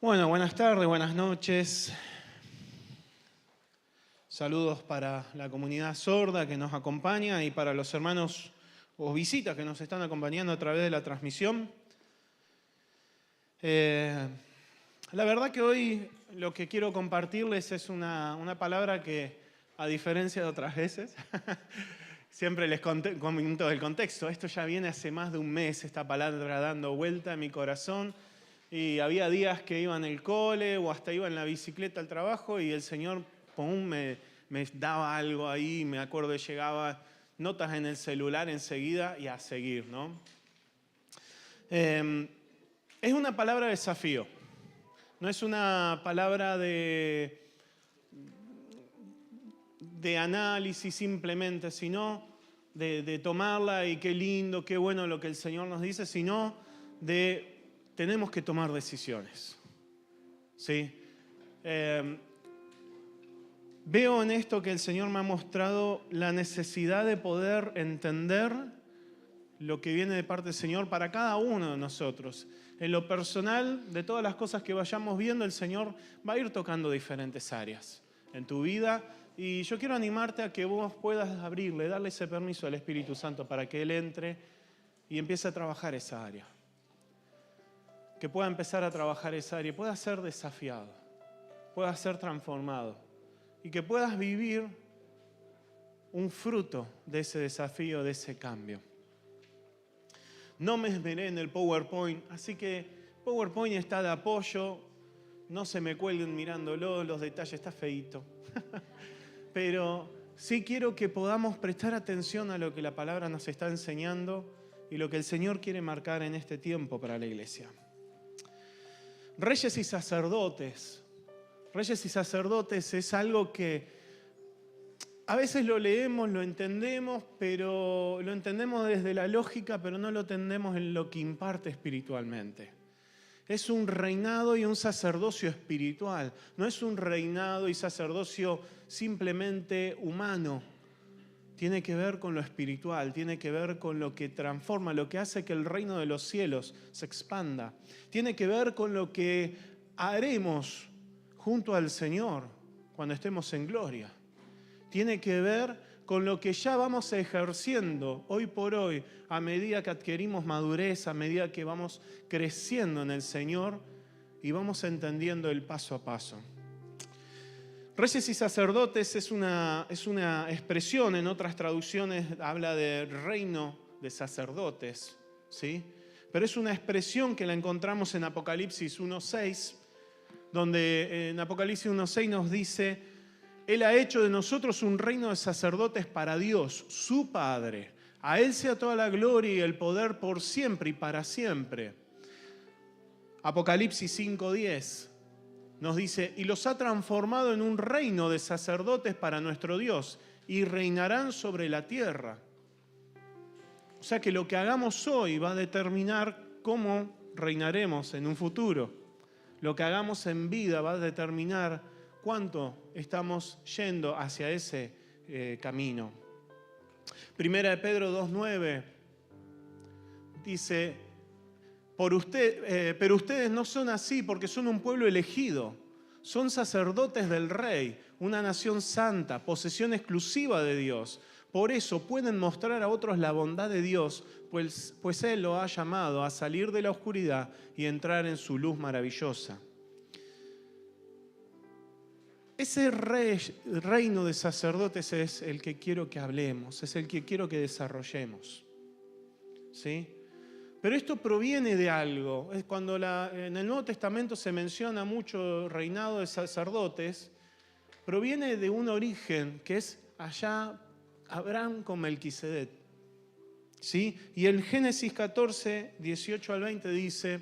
Bueno, buenas tardes, buenas noches. Saludos para la comunidad sorda que nos acompaña y para los hermanos o visitas que nos están acompañando a través de la transmisión. La verdad que hoy lo que quiero compartirles es una palabra que, a diferencia de otras veces, siempre les comento el contexto. Esto ya viene hace más de un mes, esta palabra dando vuelta en mi corazón. Y había días que iba en el cole o hasta iba en la bicicleta al trabajo y el Señor me daba algo ahí, me acuerdo que llegaba notas en el celular enseguida y a seguir, ¿no? Es una palabra de desafío, no es una palabra de análisis simplemente, sino de tomarla y qué lindo, qué bueno lo que el Señor nos dice, sino de tenemos que tomar decisiones, ¿sí? Veo en esto que el Señor me ha mostrado la necesidad de poder entender lo que viene de parte del Señor para cada uno de nosotros. En lo personal, de todas las cosas que vayamos viendo, el Señor va a ir tocando diferentes áreas en tu vida. Y yo quiero animarte a que vos puedas abrirle, darle ese permiso al Espíritu Santo para que Él entre y empiece a trabajar esa área. Que pueda empezar a trabajar esa área, pueda ser desafiado, pueda ser transformado y que puedas vivir un fruto de ese desafío, de ese cambio. No me esmeré en el PowerPoint, así que PowerPoint está de apoyo, no se me cuelguen mirándolo, los detalles, está feíto. Pero sí quiero que podamos prestar atención a lo que la palabra nos está enseñando y lo que el Señor quiere marcar en este tiempo para la iglesia. Reyes y sacerdotes. Reyes y sacerdotes es algo que a veces lo leemos, lo entendemos, pero lo entendemos desde la lógica, pero no lo entendemos en lo que imparte espiritualmente. Es un reinado y un sacerdocio espiritual. No es un reinado y sacerdocio simplemente humano. Tiene que ver con lo espiritual, tiene que ver con lo que transforma, lo que hace que el reino de los cielos se expanda. Tiene que ver con lo que haremos junto al Señor cuando estemos en gloria. Tiene que ver con lo que ya vamos ejerciendo hoy por hoy, a medida que adquirimos madurez, a medida que vamos creciendo en el Señor y vamos entendiendo el paso a paso. Reyes y sacerdotes es una expresión, en otras traducciones habla de reino de sacerdotes, ¿sí? Pero es una expresión que la encontramos en Apocalipsis 1:6, donde en Apocalipsis 1:6 nos dice: Él ha hecho de nosotros un reino de sacerdotes para Dios, su Padre. A Él sea toda la gloria y el poder por siempre y para siempre. Apocalipsis 5:10 nos dice: y los ha transformado en un reino de sacerdotes para nuestro Dios, y reinarán sobre la tierra. O sea que lo que hagamos hoy va a determinar cómo reinaremos en un futuro. Lo que hagamos en vida va a determinar cuánto estamos yendo hacia ese camino. Primera de Pedro 2:9 dice: pero ustedes no son así porque son un pueblo elegido, son sacerdotes del Rey, una nación santa, posesión exclusiva de Dios. Por eso pueden mostrar a otros la bondad de Dios, pues Él lo ha llamado a salir de la oscuridad y entrar en su luz maravillosa. Ese reino de sacerdotes es el que quiero que hablemos, es el que quiero que desarrollemos, ¿sí? Pero esto proviene de algo. Es cuando en el Nuevo Testamento se menciona mucho reinado de sacerdotes, proviene de un origen que es allá Abraham con Melquisedec, ¿sí? Y en Génesis 14, 18 al 20 dice: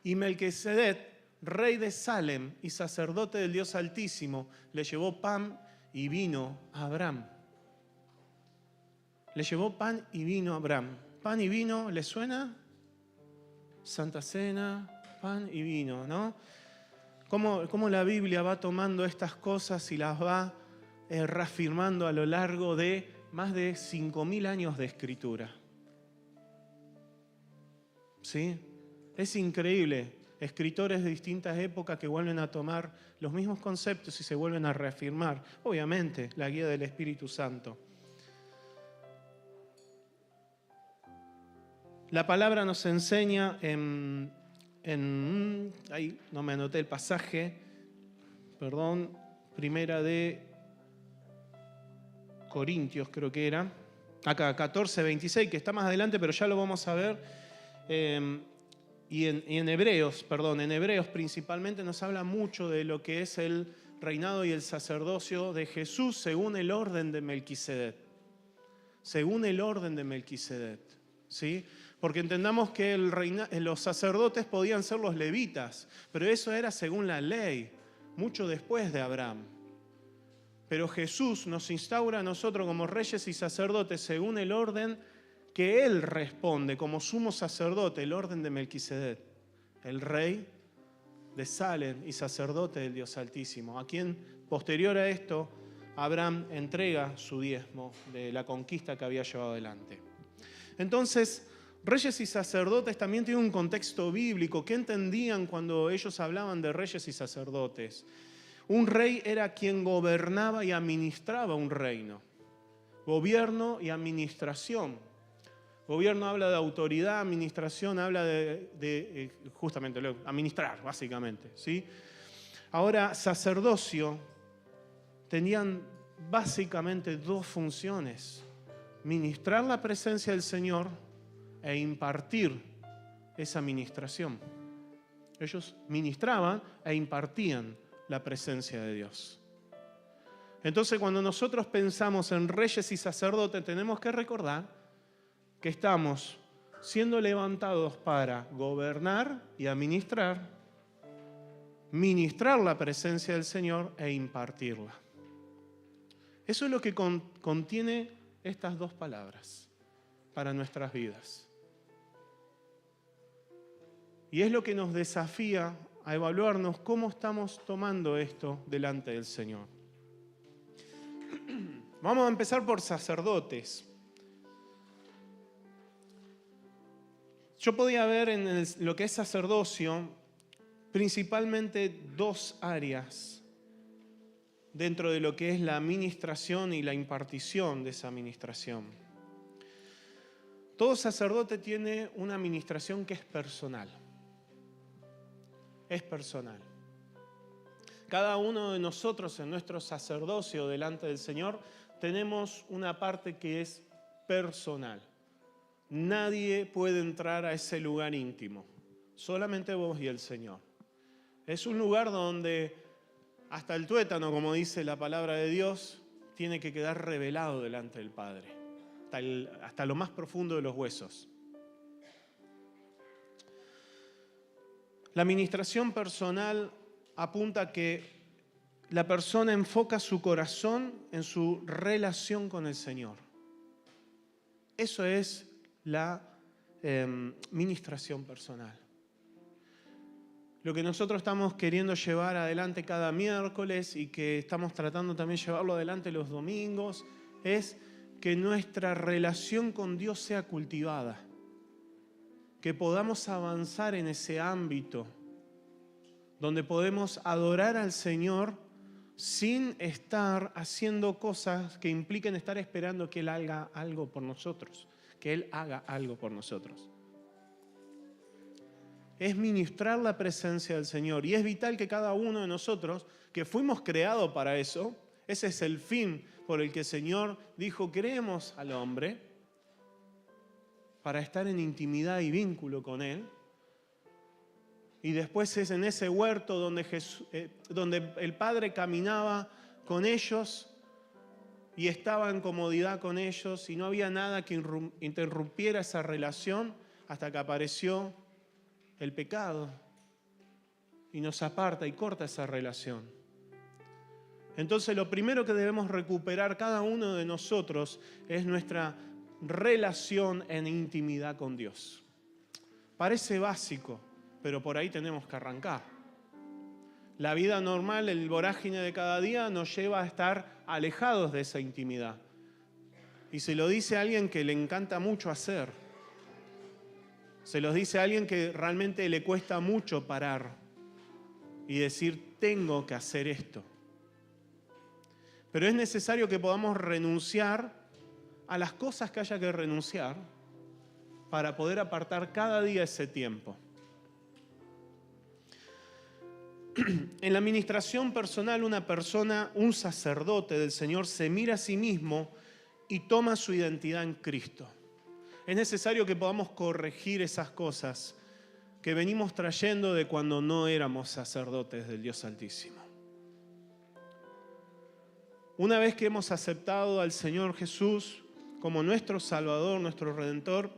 y Melquisedec, rey de Salem y sacerdote del Dios Altísimo, le llevó pan y vino a Abraham. Le llevó pan y vino a Abraham. Pan y vino, ¿les suena? Santa Cena, pan y vino, ¿no? Cómo la Biblia va tomando estas cosas y las va reafirmando a lo largo de más de 5.000 años de escritura. ¿Sí? Es increíble. escritores de distintas épocas que vuelven a tomar los mismos conceptos y se vuelven a reafirmar. Obviamente, la guía del Espíritu Santo. La palabra nos enseña ahí no me anoté el pasaje, perdón, primera de Corintios creo que era, acá 14:26, que está más adelante, pero ya lo vamos a ver. Y en Hebreos principalmente nos habla mucho de lo que es el reinado y el sacerdocio de Jesús según el orden de Melquisedec. Según el orden de Melquisedec, ¿sí? Porque entendamos que los sacerdotes podían ser los levitas, pero eso era según la ley, mucho después de Abraham. Pero Jesús nos instaura a nosotros como reyes y sacerdotes según el orden que Él responde como sumo sacerdote, el orden de Melquisedec, el rey de Salem y sacerdote del Dios Altísimo, a quien posterior a esto Abraham entrega su diezmo de la conquista que había llevado adelante. Entonces, reyes y sacerdotes también tienen un contexto bíblico. ¿Qué entendían cuando ellos hablaban de reyes y sacerdotes? Un rey era quien gobernaba y administraba un reino. Gobierno y administración. Gobierno habla de autoridad, administración habla de justamente administrar, básicamente, ¿sí? Ahora, sacerdocio tenían básicamente dos funciones: ministrar la presencia del Señor e impartir esa ministración. Ellos ministraban e impartían la presencia de Dios. Entonces, cuando nosotros pensamos en reyes y sacerdotes, tenemos que recordar que estamos siendo levantados para gobernar y administrar, ministrar la presencia del Señor e impartirla. Eso es lo que contiene estas dos palabras para nuestras vidas. Y es lo que nos desafía a evaluarnos cómo estamos tomando esto delante del Señor. Vamos a empezar por sacerdotes. Yo podía ver en lo que es sacerdocio principalmente dos áreas dentro de lo que es la administración y la impartición de esa administración. Todo sacerdote tiene una administración que es personal. Es personal. Cada uno de nosotros en nuestro sacerdocio delante del Señor tenemos una parte que es personal. Nadie puede entrar a ese lugar íntimo, solamente vos y el Señor. Es un lugar donde hasta el tuétano, como dice la palabra de Dios, tiene que quedar revelado delante del Padre, hasta lo más profundo de los huesos. La administración personal apunta a que la persona enfoca su corazón en su relación con el Señor. Eso es la ministración personal. Lo que nosotros estamos queriendo llevar adelante cada miércoles y que estamos tratando también llevarlo adelante los domingos es que nuestra relación con Dios sea cultivada, que podamos avanzar en ese ámbito donde podemos adorar al Señor sin estar haciendo cosas que impliquen estar esperando que Él haga algo por nosotros, que Él haga algo por nosotros. Es ministrar la presencia del Señor y es vital que cada uno de nosotros, que fuimos creados para eso, ese es el fin por el que el Señor dijo, creemos al hombre, para estar en intimidad y vínculo con Él. Y después es en ese huerto donde el Padre caminaba con ellos y estaba en comodidad con ellos y no había nada que interrumpiera esa relación hasta que apareció el pecado y nos aparta y corta esa relación. Entonces lo primero que debemos recuperar cada uno de nosotros es nuestra relación en intimidad con Dios. Parece básico, pero por ahí tenemos que arrancar. La vida normal, el vorágine de cada día nos lleva a estar alejados de esa intimidad. Y se lo dice a alguien que le encanta mucho hacer. Se los dice a alguien que realmente le cuesta mucho parar y decir, tengo que hacer esto. Pero es necesario que podamos renunciar a las cosas que haya que renunciar para poder apartar cada día ese tiempo. En la administración personal, una persona, un sacerdote del Señor, se mira a sí mismo y toma su identidad en Cristo. Es necesario que podamos corregir esas cosas que venimos trayendo de cuando no éramos sacerdotes del Dios Altísimo. Una vez que hemos aceptado al Señor Jesús como nuestro Salvador, nuestro Redentor,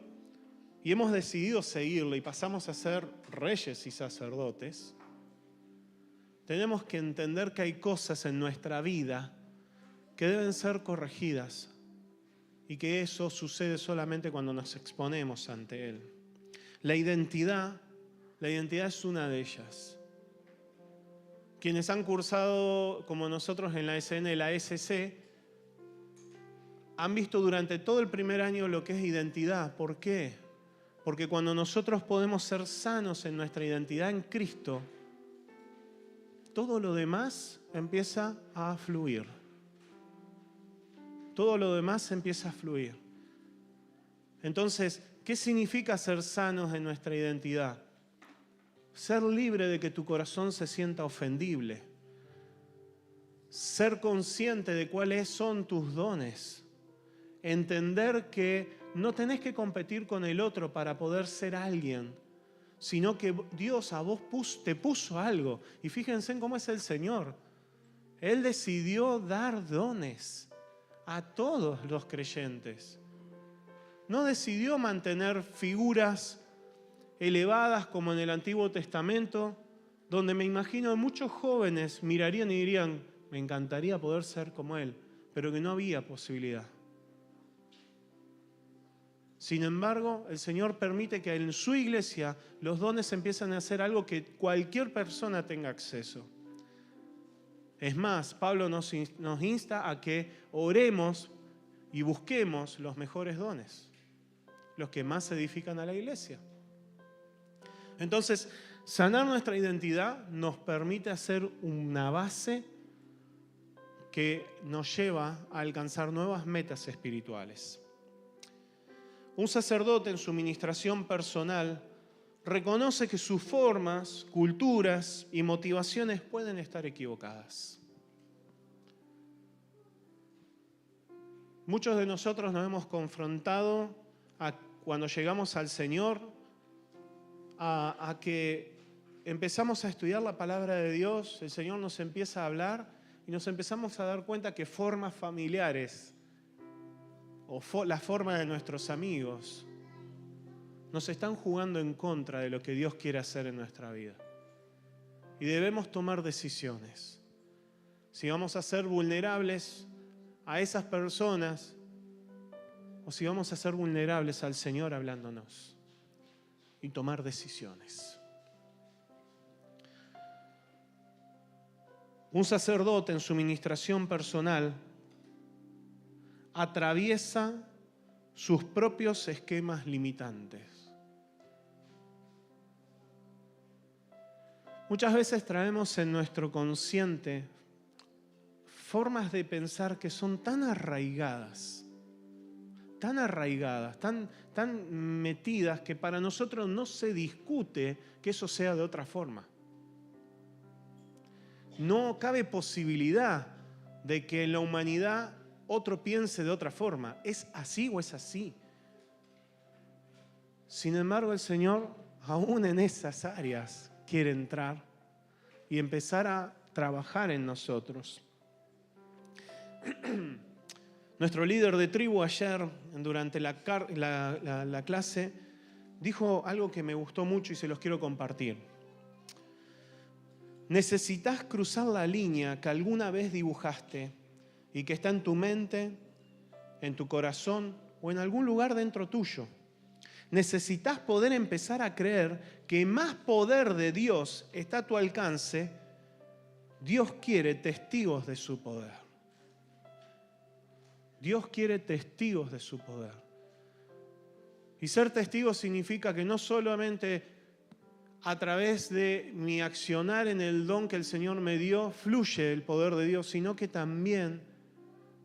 y hemos decidido seguirle y pasamos a ser reyes y sacerdotes, tenemos que entender que hay cosas en nuestra vida que deben ser corregidas y que eso sucede solamente cuando nos exponemos ante Él. La identidad es una de ellas. Quienes han cursado, como nosotros en la SN, la SC, han visto durante todo el primer año lo que es identidad. ¿Por qué? Porque cuando nosotros podemos ser sanos en nuestra identidad en Cristo, todo lo demás empieza a fluir. Todo lo demás empieza a fluir. Entonces, ¿qué significa ser sanos en nuestra identidad? Ser libre de que tu corazón se sienta ofendible. Ser consciente de cuáles son tus dones. Entender que no tenés que competir con el otro para poder ser alguien, sino que Dios a vos te puso algo. Y fíjense en cómo es el Señor. Él decidió dar dones a todos los creyentes. No decidió mantener figuras elevadas como en el Antiguo Testamento, donde me imagino muchos jóvenes mirarían y dirían, me encantaría poder ser como él, pero que no había posibilidad. Sin embargo, el Señor permite que en su iglesia los dones empiezan a ser algo que cualquier persona tenga acceso. Es más, Pablo nos insta a que oremos y busquemos los mejores dones, los que más edifican a la iglesia. Entonces, sanar nuestra identidad nos permite hacer una base que nos lleva a alcanzar nuevas metas espirituales. Un sacerdote en su ministración personal reconoce que sus formas, culturas y motivaciones pueden estar equivocadas. Muchos de nosotros nos hemos confrontado cuando llegamos al Señor a que empezamos a estudiar la palabra de Dios, el Señor nos empieza a hablar y nos empezamos a dar cuenta que formas familiares o la forma de nuestros amigos nos están jugando en contra de lo que Dios quiere hacer en nuestra vida. Y debemos tomar decisiones. Si vamos a ser vulnerables a esas personas o si vamos a ser vulnerables al Señor hablándonos y tomar decisiones. Un sacerdote en su ministración personal atraviesa sus propios esquemas limitantes. Muchas veces traemos en nuestro consciente formas de pensar que son tan arraigadas, tan metidas que para nosotros no se discute que eso sea de otra forma. No cabe posibilidad de que en la humanidad otro piense de otra forma. ¿Es así o es así? Sin embargo, el Señor, aún en esas áreas, quiere entrar y empezar a trabajar en nosotros. Nuestro líder de tribu ayer, durante la clase, dijo algo que me gustó mucho y se los quiero compartir. Necesitas cruzar la línea que alguna vez dibujaste y que está en tu mente, en tu corazón o en algún lugar dentro tuyo. Necesitas poder empezar a creer que más poder de Dios está a tu alcance. Dios quiere testigos de su poder. Dios quiere testigos de su poder. Y ser testigo significa que no solamente a través de mi accionar en el don que el Señor me dio, fluye el poder de Dios, sino que también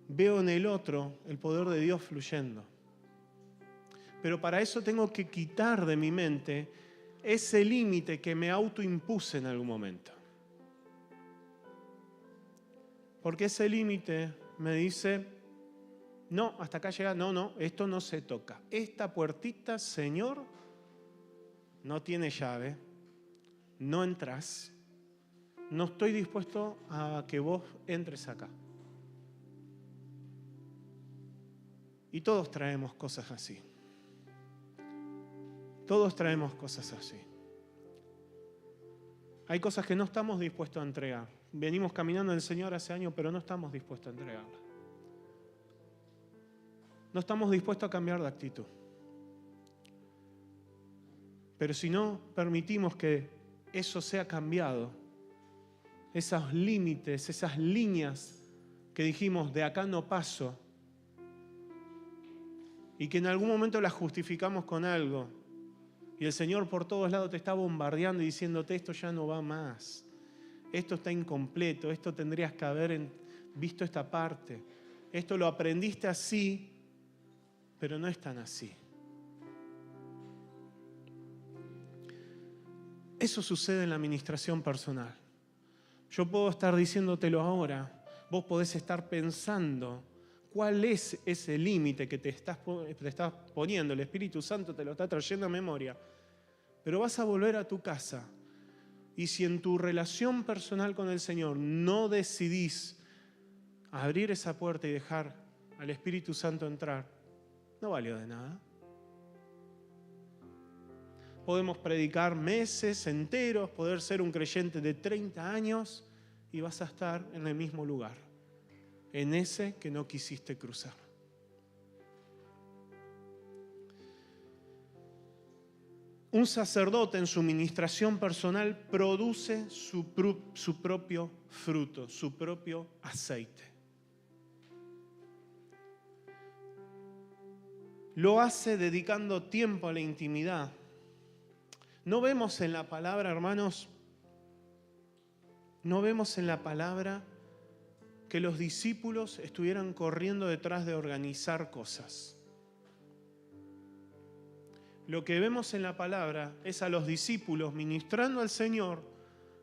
veo en el otro el poder de Dios fluyendo. Pero para eso tengo que quitar de mi mente ese límite que me autoimpuse en algún momento. Porque ese límite me dice, no, hasta acá llega, no, esto no se toca. Esta puertita, Señor, no tiene llave, no entras, no estoy dispuesto a que vos entres acá. Y todos traemos cosas así. Todos traemos cosas así. Hay cosas que no estamos dispuestos a entregar. Venimos caminando en el Señor hace años, pero no estamos dispuestos a entregarla. No estamos dispuestos a cambiar de actitud. Pero si no permitimos que eso sea cambiado, esos límites, esas líneas que dijimos, de acá no paso, y que en algún momento las justificamos con algo, y el Señor por todos lados te está bombardeando y diciéndote, esto ya no va más, esto está incompleto, esto tendrías que haber visto esta parte, esto lo aprendiste así, pero no es tan así. Eso sucede en la administración personal. Yo puedo estar diciéndotelo ahora, vos podés estar pensando cuál es ese límite que te estás poniendo. El Espíritu Santo te lo está trayendo a memoria. Pero vas a volver a tu casa y si en tu relación personal con el Señor no decidís abrir esa puerta y dejar al Espíritu Santo entrar, no valió de nada. Podemos predicar meses enteros, poder ser un creyente de 30 años y vas a estar en el mismo lugar, en ese que no quisiste cruzar. Un sacerdote en su ministración personal produce su propio fruto, su propio aceite. Lo hace dedicando tiempo a la intimidad. No vemos en la palabra, hermanos, no vemos en la palabra que los discípulos estuvieran corriendo detrás de organizar cosas. Lo que vemos en la palabra es a los discípulos ministrando al Señor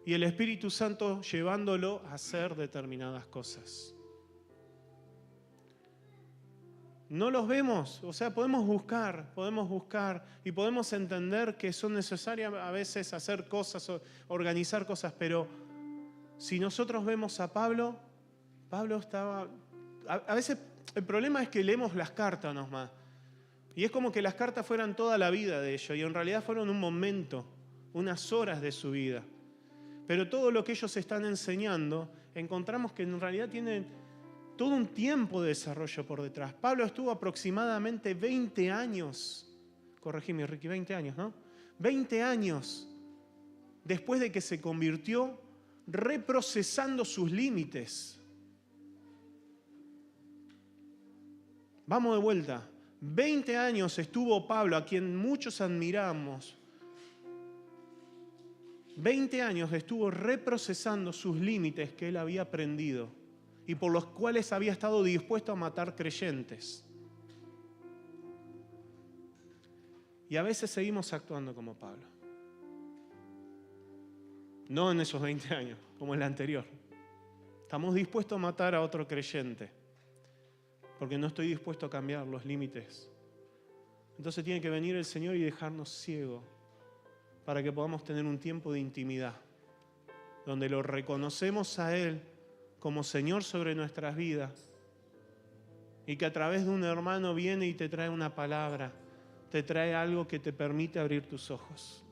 y el Espíritu Santo llevándolo a hacer determinadas cosas. No los vemos, o sea, podemos buscar y podemos entender que son necesarias a veces hacer cosas, organizar cosas, pero si nosotros vemos a Pablo estaba... A veces el problema es que leemos las cartas nomás, y es como que las cartas fueran toda la vida de ellos, y en realidad fueron un momento, unas horas de su vida. Pero todo lo que ellos están enseñando, encontramos que en realidad tienen todo un tiempo de desarrollo por detrás. Pablo estuvo aproximadamente 20 años, corregime Ricky, 20 años, ¿no? 20 años después de que se convirtió, reprocesando sus límites. Vamos de vuelta. 20 años estuvo Pablo, a quien muchos admiramos. 20 años estuvo reprocesando sus límites que él había aprendido y por los cuales había estado dispuesto a matar creyentes. Y a veces seguimos actuando como Pablo. No en esos 20 años, como el anterior. Estamos dispuestos a matar a otro creyente porque no estoy dispuesto a cambiar los límites. Entonces tiene que venir el Señor y dejarnos ciegos para que podamos tener un tiempo de intimidad, donde lo reconocemos a Él como Señor sobre nuestras vidas y que a través de un hermano viene y te trae una palabra, te trae algo que te permite abrir tus ojos.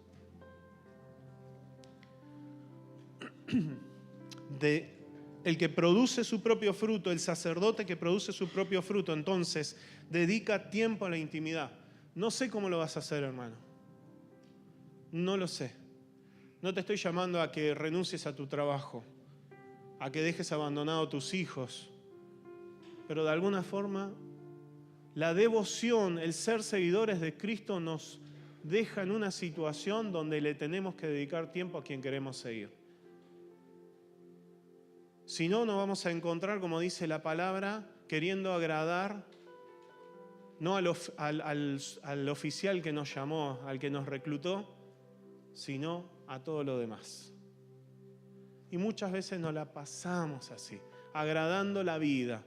El que produce su propio fruto, el sacerdote que produce su propio fruto, entonces dedica tiempo a la intimidad. No sé cómo lo vas a hacer, hermano. No lo sé. No te estoy llamando a que renuncies a tu trabajo, a que dejes abandonado a tus hijos, pero de alguna forma La devoción, el ser seguidores de Cristo nos deja en una situación donde le tenemos que dedicar tiempo a quien queremos seguir. Si no, nos vamos a encontrar, como dice la palabra, queriendo agradar no al oficial que nos llamó, al que nos reclutó, sino a todo lo demás. Y muchas veces nos la pasamos así, agradando la vida,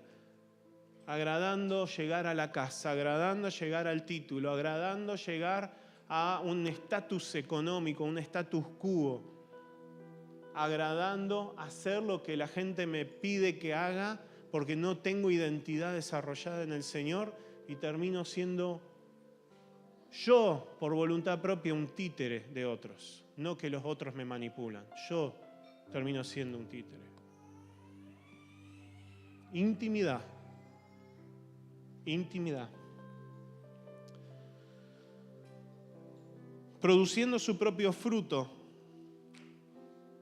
agradando llegar a la casa, agradando llegar al título, agradando llegar a un estatus económico, un status quo, agradando hacer lo que la gente me pide que haga porque no tengo identidad desarrollada en el Señor y termino siendo yo, por voluntad propia, un títere de otros. No que los otros me manipulan. Yo termino siendo un títere. Intimidad. Intimidad. Produciendo su propio fruto,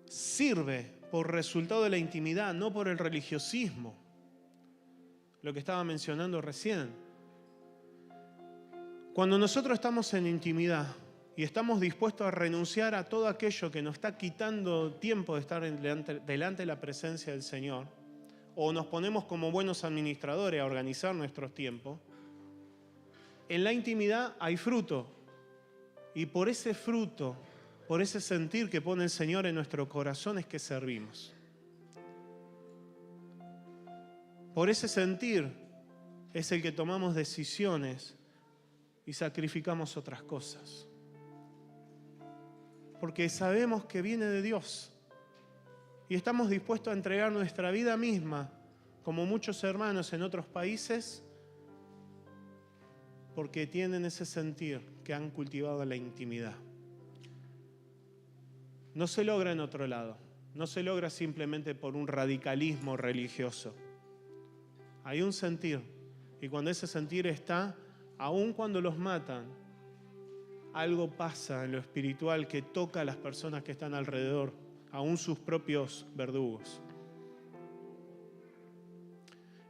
sirve por resultado de la intimidad, no por el religiosismo. Lo que estaba mencionando recién. Cuando nosotros estamos en intimidad y estamos dispuestos a renunciar a todo aquello que nos está quitando tiempo de estar delante de la presencia del Señor, o nos ponemos como buenos administradores a organizar nuestros tiempos, en la intimidad hay fruto. Y por ese fruto, por ese sentir que pone el Señor en nuestro corazón es que servimos. Por ese sentir es el que tomamos decisiones y sacrificamos otras cosas. Porque sabemos que viene de Dios y estamos dispuestos a entregar nuestra vida misma, como muchos hermanos en otros países, porque tienen ese sentir que han cultivado la intimidad. No se logra en otro lado, no se logra simplemente por un radicalismo religioso. Hay un sentir, y cuando ese sentir está, aun cuando los matan, algo pasa en lo espiritual que toca a las personas que están alrededor, aun sus propios verdugos.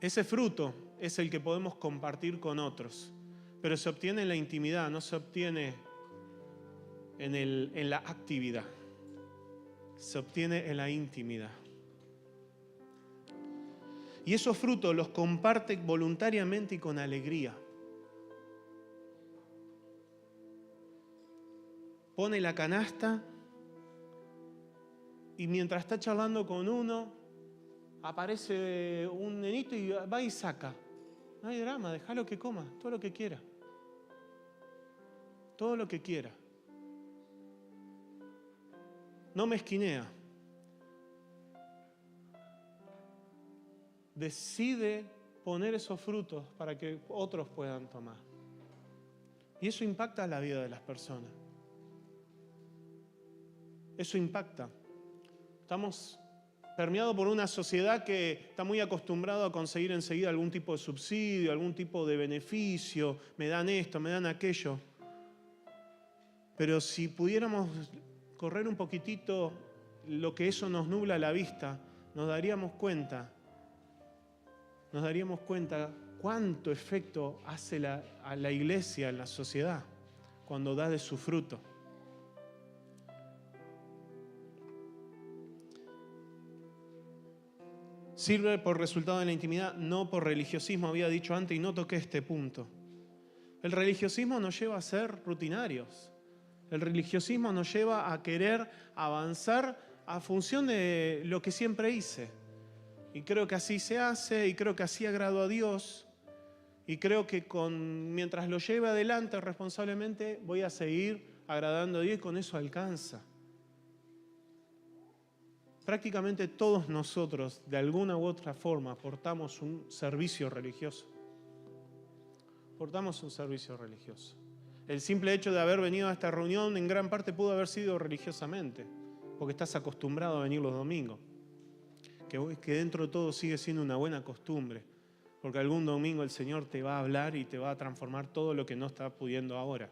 Ese fruto es el que podemos compartir con otros, pero se obtiene en la intimidad, no se obtiene en la actividad. Se obtiene en la intimidad. Y esos frutos los comparte voluntariamente y con alegría. Pone la canasta y mientras está charlando con uno, aparece un nenito y va y saca. No hay drama, déjalo que coma, todo lo que quiera. Todo lo que quiera. No mezquinea. Decide poner esos frutos para que otros puedan tomar. Y eso impacta la vida de las personas. Eso impacta. Estamos permeados por una sociedad que está muy acostumbrada a conseguir enseguida algún tipo de subsidio, algún tipo de beneficio. Me dan esto, me dan aquello. Pero si pudiéramos correr un poquitito lo que eso nos nubla la vista, nos daríamos cuenta cuánto efecto hace a la iglesia en la sociedad cuando da de su fruto. Sirve por resultado de la intimidad, no por religiosismo, había dicho antes y no toqué este punto. El religiosismo nos lleva a ser rutinarios. El religiosismo nos lleva a querer avanzar a función de lo que siempre hice. Y creo que así se hace, y creo que así agrado a Dios. Y creo que mientras lo lleve adelante responsablemente, voy a seguir agradando a Dios y con eso alcanza. Prácticamente todos nosotros, de alguna u otra forma, portamos un servicio religioso. Portamos un servicio religioso. El simple hecho de haber venido a esta reunión en gran parte pudo haber sido religiosamente, porque estás acostumbrado a venir los domingos. Que dentro de todo sigue siendo una buena costumbre, porque algún domingo el Señor te va a hablar y te va a transformar todo lo que no está pudiendo ahora.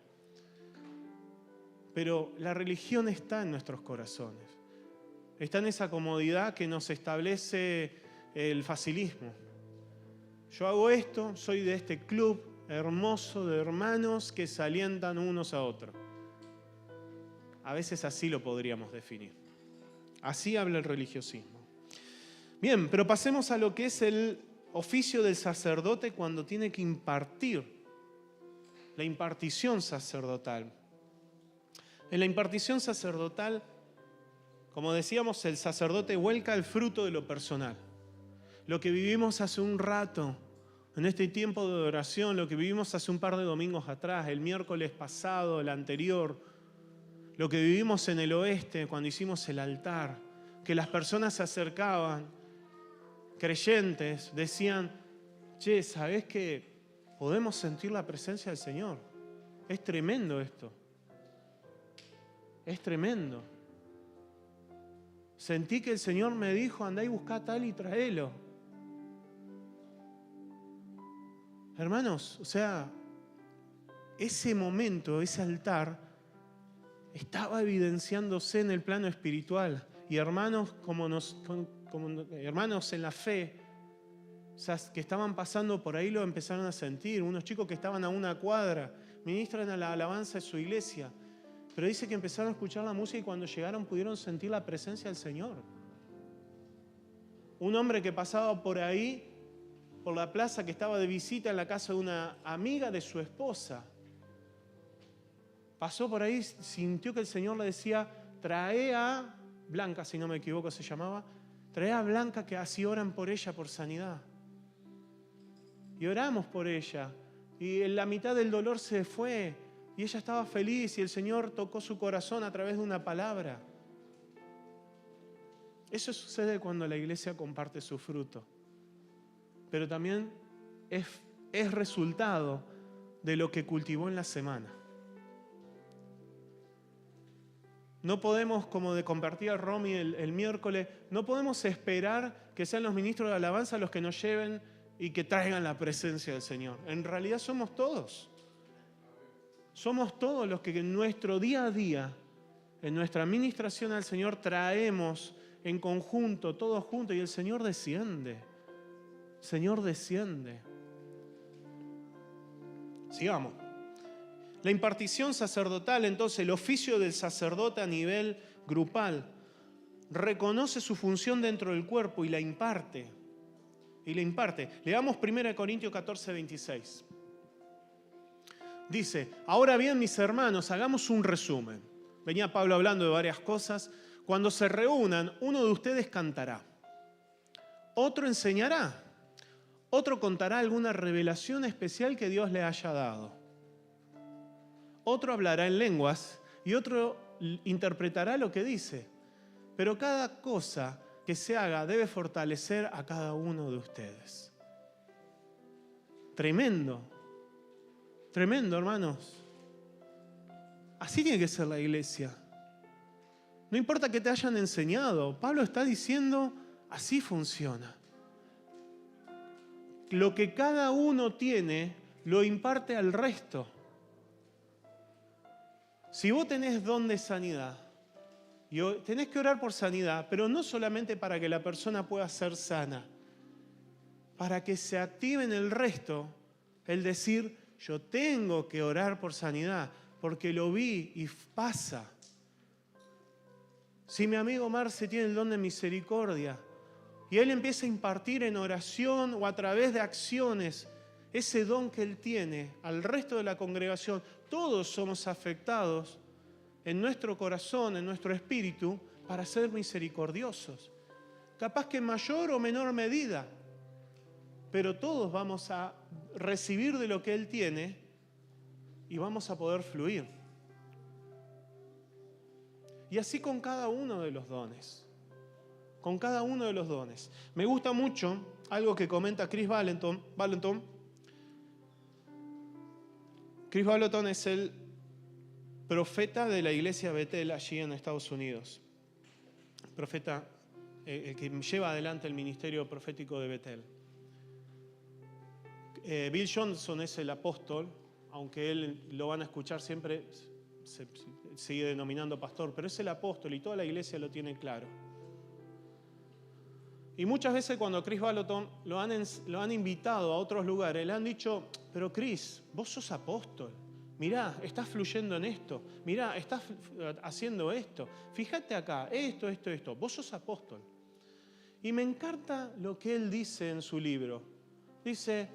Pero la religión está en nuestros corazones. Está en esa comodidad que nos establece el facilismo. Yo hago esto, soy de este club, hermoso de hermanos que se alientan unos a otros. A veces así lo podríamos definir. Así habla el religiosismo. Bien, pero pasemos a lo que es el oficio del sacerdote cuando tiene que impartir, la impartición sacerdotal. En la impartición sacerdotal, como decíamos, el sacerdote vuelca el fruto de lo personal. Lo que vivimos hace un rato, en este tiempo de oración, lo que vivimos hace un par de domingos atrás, el miércoles pasado, el anterior, lo que vivimos en el oeste cuando hicimos el altar, que las personas se acercaban, creyentes, decían, che, ¿sabés qué? Podemos sentir la presencia del Señor. Es tremendo esto. Es tremendo. Sentí que el Señor me dijo, andá y buscá tal y traelo. Hermanos, o sea, ese momento, ese altar, estaba evidenciándose en el plano espiritual. Y hermanos, hermanos en la fe, o sea, que estaban pasando por ahí, lo empezaron a sentir. Unos chicos que estaban a una cuadra, ministran a la alabanza de su iglesia. Pero dice que empezaron a escuchar la música y cuando llegaron pudieron sentir la presencia del Señor. Un hombre que pasaba por ahí, por la plaza, que estaba de visita en la casa de una amiga de su esposa. Pasó por ahí, sintió que el Señor le decía, trae a Blanca, si no me equivoco se llamaba, trae a Blanca que así oran por ella, por sanidad. Y oramos por ella. Y en la mitad del dolor se fue. Y ella estaba feliz y el Señor tocó su corazón a través de una palabra. Eso sucede cuando la iglesia comparte su fruto. Pero también es resultado de lo que cultivó en la semana. No podemos, como de compartir a Romy el miércoles, no podemos esperar que sean los ministros de alabanza los que nos lleven y que traigan la presencia del Señor. En realidad somos todos. Somos todos los que en nuestro día a día, en nuestra administración al Señor, traemos en conjunto, todos juntos, y el Señor desciende. El Señor desciende. Sigamos. La impartición sacerdotal, entonces, el oficio del sacerdote a nivel grupal, reconoce su función dentro del cuerpo y la imparte. Leamos 1 Corintios 14, 26. Dice, ahora bien, mis hermanos, hagamos un resumen. Venía Pablo hablando de varias cosas. Cuando se reúnan, uno de ustedes cantará, otro enseñará, otro contará alguna revelación especial que Dios le haya dado. Otro hablará en lenguas y otro interpretará lo que dice. Pero cada cosa que se haga debe fortalecer a cada uno de ustedes. Tremendo. Tremendo, hermanos. Así tiene que ser la iglesia. No importa que te hayan enseñado. Pablo está diciendo, así funciona. Lo que cada uno tiene, lo imparte al resto. Si vos tenés don de sanidad, y tenés que orar por sanidad, pero no solamente para que la persona pueda ser sana, para que se active en el resto el decir, yo tengo que orar por sanidad, porque lo vi y pasa. Si mi amigo Marce tiene el don de misericordia, y él empieza a impartir en oración o a través de acciones ese don que él tiene al resto de la congregación, todos somos afectados en nuestro corazón, en nuestro espíritu, para ser misericordiosos. Capaz que en mayor o menor medida, pero todos vamos a recibir de lo que Él tiene y vamos a poder fluir. Y así con cada uno de los dones. Con cada uno de los dones. Me gusta mucho algo que comenta Chris Vallotton. Chris Vallotton es el profeta de la iglesia Bethel allí en Estados Unidos. Profeta que lleva adelante el ministerio profético de Bethel. Bill Johnson es el apóstol, aunque él lo van a escuchar siempre, se sigue denominando pastor, pero es el apóstol y toda la iglesia lo tiene claro. Y muchas veces cuando Chris Vallotton lo han invitado a otros lugares, le han dicho, pero Chris, vos sos apóstol. Mirá, estás fluyendo en esto. Mirá, estás haciendo esto. Fíjate acá, esto. Vos sos apóstol. Y me encanta lo que él dice en su libro. Dice,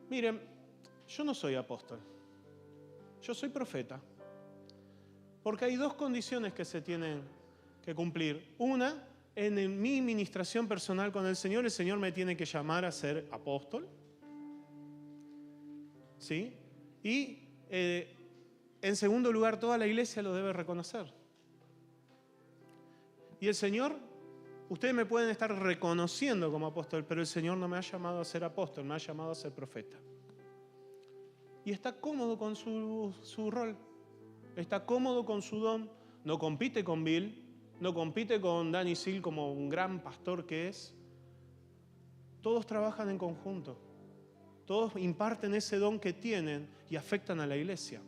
miren, yo no soy apóstol. Yo soy profeta. Porque hay dos condiciones que se tienen que cumplir. Una, en mi ministración personal con el Señor me tiene que llamar a ser apóstol. ¿Sí? Y en segundo lugar, toda la iglesia lo debe reconocer. Y el Señor, ustedes me pueden estar reconociendo como apóstol, pero el Señor no me ha llamado a ser apóstol, me ha llamado a ser profeta. Y está cómodo con su rol. Está cómodo con su don. No compite con Bill. No compite con Danny Seal como un gran pastor que es. Todos trabajan en conjunto. Todos imparten ese don que tienen y afectan a la iglesia.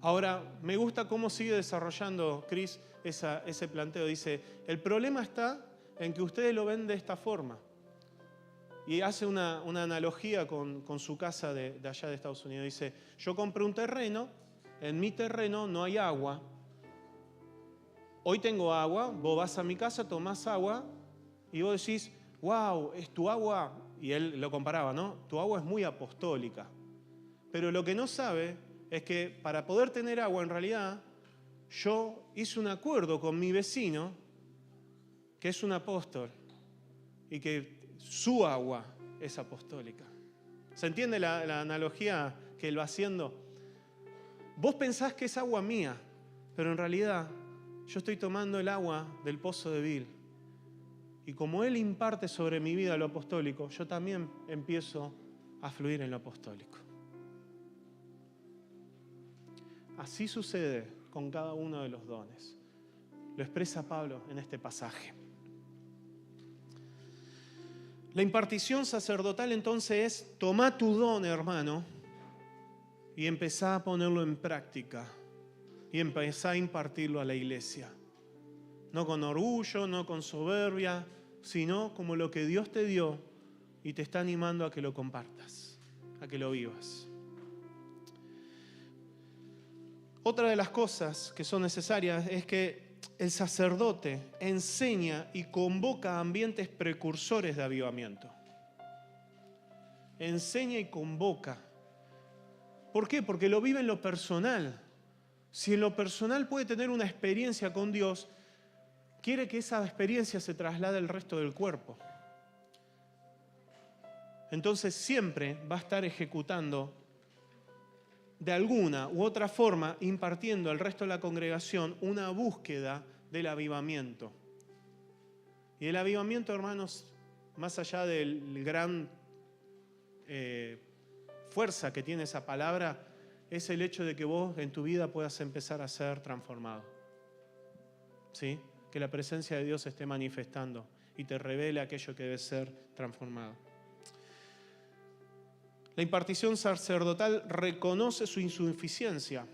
Ahora, me gusta cómo sigue desarrollando Chris ese planteo. Dice, el problema está en que ustedes lo ven de esta forma. Y hace una analogía con su casa de allá de Estados Unidos. Dice, yo compré un terreno, en mi terreno no hay agua. Hoy tengo agua, vos vas a mi casa, tomás agua y vos decís, wow, es tu agua, y él lo comparaba, ¿no? Tu agua es muy apostólica. Pero lo que no sabe es que para poder tener agua, en realidad, yo hice un acuerdo con mi vecino, que es un apóstol, y que su agua es apostólica. ¿Se entiende la analogía que él va haciendo? Vos pensás que es agua mía, pero en realidad yo estoy tomando el agua del pozo de Bill. Y como él imparte sobre mi vida lo apostólico, yo también empiezo a fluir en lo apostólico. Así sucede con cada uno de los dones. Lo expresa Pablo en este pasaje. La impartición sacerdotal entonces es, toma tu don, hermano, y empezá a ponerlo en práctica. Y empezá a impartirlo a la iglesia. No con orgullo, no con soberbia, sino como lo que Dios te dio y te está animando a que lo compartas, a que lo vivas. Otra de las cosas que son necesarias es que el sacerdote enseña y convoca ambientes precursores de avivamiento. Enseña y convoca. ¿Por qué? Porque lo vive en lo personal. Si en lo personal puede tener una experiencia con Dios, quiere que esa experiencia se traslade al resto del cuerpo. Entonces siempre va a estar ejecutando de alguna u otra forma, impartiendo al resto de la congregación una búsqueda del avivamiento. Y el avivamiento, hermanos, más allá del gran fuerza que tiene esa palabra, es el hecho de que vos en tu vida puedas empezar a ser transformado. ¿Sí? Que la presencia de Dios esté manifestando y te revele aquello que debe ser transformado. La impartición sacerdotal reconoce su insuficiencia.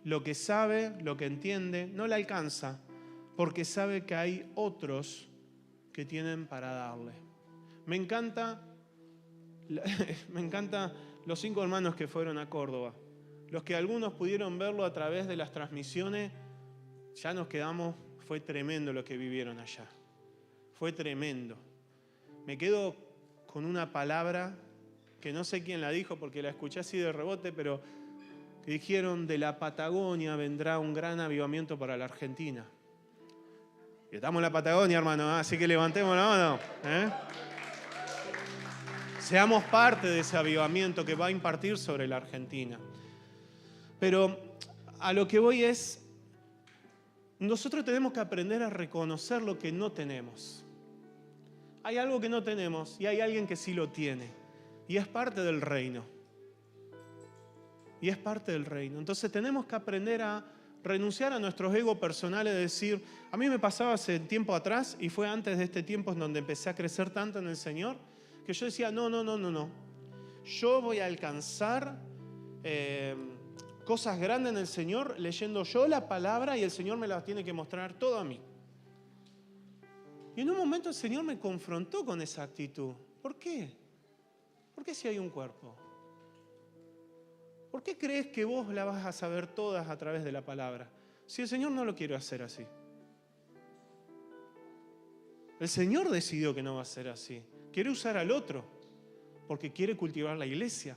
Lo que sabe, lo que entiende, no la alcanza porque sabe que hay otros que tienen para darle. Me encanta los 5 hermanos que fueron a Córdoba. Los que algunos pudieron verlo a través de las transmisiones, ya nos quedamos, fue tremendo lo que vivieron allá. Fue tremendo. Me quedo con una palabra que no sé quién la dijo porque la escuché así de rebote, pero que dijeron, de la Patagonia vendrá un gran avivamiento para la Argentina. Y estamos en la Patagonia, hermano, así que levantemos la mano. Seamos parte de ese avivamiento que va a impartir sobre la Argentina. Pero a lo que voy es, nosotros tenemos que aprender a reconocer lo que no tenemos. Hay algo que no tenemos y hay alguien que sí lo tiene. Y es parte del reino. Y es parte del reino. Entonces tenemos que aprender a renunciar a nuestros egos personales, de decir, a mí me pasaba hace tiempo atrás, y fue antes de este tiempo en donde empecé a crecer tanto en el Señor, que yo decía, no. Yo voy a alcanzar cosas grandes en el Señor leyendo yo la palabra y el Señor me las tiene que mostrar todo a mí. Y en un momento el Señor me confrontó con esa actitud. ¿Por qué? ¿Por qué si hay un cuerpo? ¿Por qué crees que vos la vas a saber todas a través de la palabra? Si el Señor no lo quiere hacer así. El Señor decidió que no va a ser así. Quiere usar al otro, porque quiere cultivar la iglesia,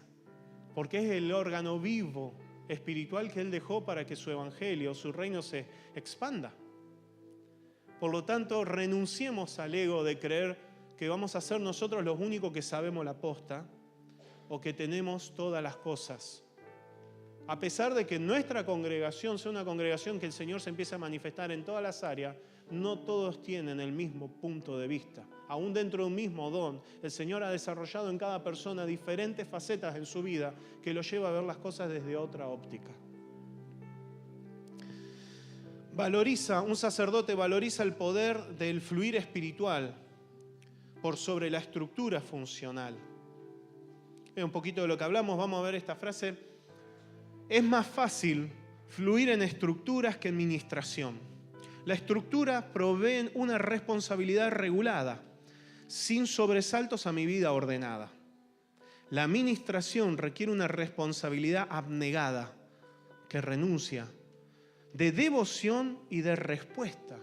porque es el órgano vivo, espiritual que Él dejó para que su evangelio, su reino se expanda. Por lo tanto, renunciemos al ego de creer que vamos a ser nosotros los únicos que sabemos la posta o que tenemos todas las cosas. A pesar de que nuestra congregación sea una congregación que el Señor se empieza a manifestar en todas las áreas, no todos tienen el mismo punto de vista. Aún dentro de un mismo don, el Señor ha desarrollado en cada persona diferentes facetas en su vida que lo lleva a ver las cosas desde otra óptica. Un sacerdote valoriza el poder del fluir espiritual por sobre la estructura funcional. Un poquito de lo que hablamos, vamos a ver esta frase. Es más fácil fluir en estructuras que en ministración. La estructura provee una responsabilidad regulada, sin sobresaltos a mi vida ordenada. La ministración requiere una responsabilidad abnegada, que renuncia, de devoción y de respuesta.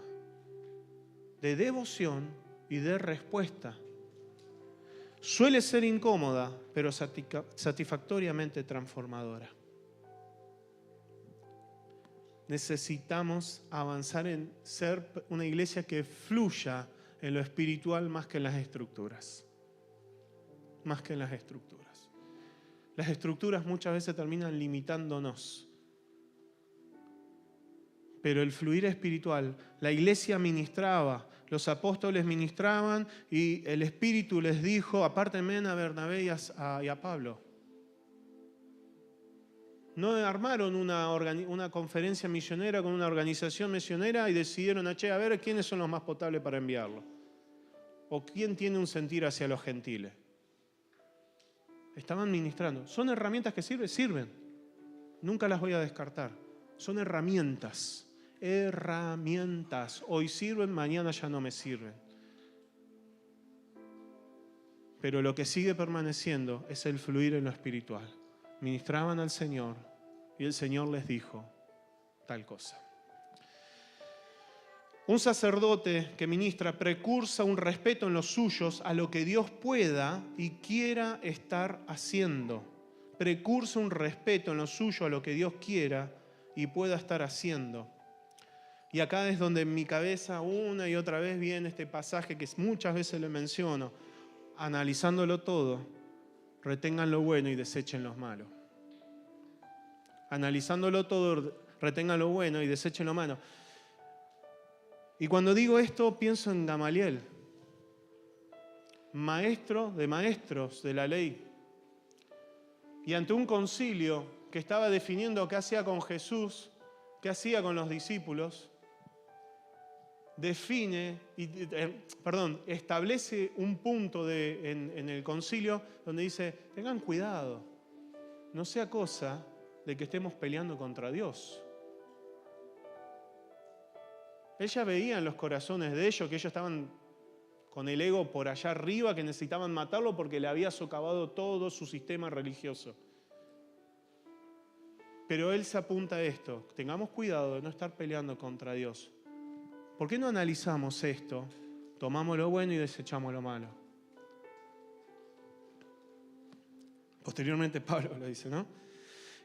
De devoción y de respuesta. Suele ser incómoda, pero satisfactoriamente transformadora. Necesitamos avanzar en ser una iglesia que fluya en lo espiritual más que en las estructuras. Más que en las estructuras. Las estructuras muchas veces terminan limitándonos. Pero el fluir espiritual, la iglesia ministraba, los apóstoles ministraban y el Espíritu les dijo, apártenme a Bernabé y a Pablo. No armaron una conferencia misionera con una organización misionera y decidieron, a ver quiénes son los más potables para enviarlo. O quién tiene un sentir hacia los gentiles. Estaban ministrando. ¿Son herramientas que sirven? Sirven. Nunca las voy a descartar. Son herramientas. Herramientas. Hoy sirven, mañana ya no me sirven. Pero lo que sigue permaneciendo es el fluir en lo espiritual. Ministraban al Señor y el Señor les dijo tal cosa. Un sacerdote que ministra precursa un respeto en los suyos a lo que Dios pueda y quiera estar haciendo. Precursa un respeto en lo suyo a lo que Dios quiera y pueda estar haciendo. Y acá es donde en mi cabeza una y otra vez viene este pasaje que muchas veces le menciono. Analizándolo todo, retengan lo bueno y desechen lo malo. Analizándolo todo, retengan lo bueno y desechen lo malo. Y cuando digo esto, pienso en Gamaliel, maestro de maestros de la ley. Y ante un concilio que estaba definiendo qué hacía con Jesús, qué hacía con los discípulos, establece un punto en el concilio donde dice, tengan cuidado, no sea cosa de que estemos peleando contra Dios. Ella veía en los corazones de ellos que ellos estaban con el ego por allá arriba, que necesitaban matarlo porque le había socavado todo su sistema religioso. Pero él se apunta a esto, tengamos cuidado de no estar peleando contra Dios. ¿Por qué no analizamos esto? Tomamos lo bueno y desechamos lo malo. Posteriormente Pablo lo dice, ¿no?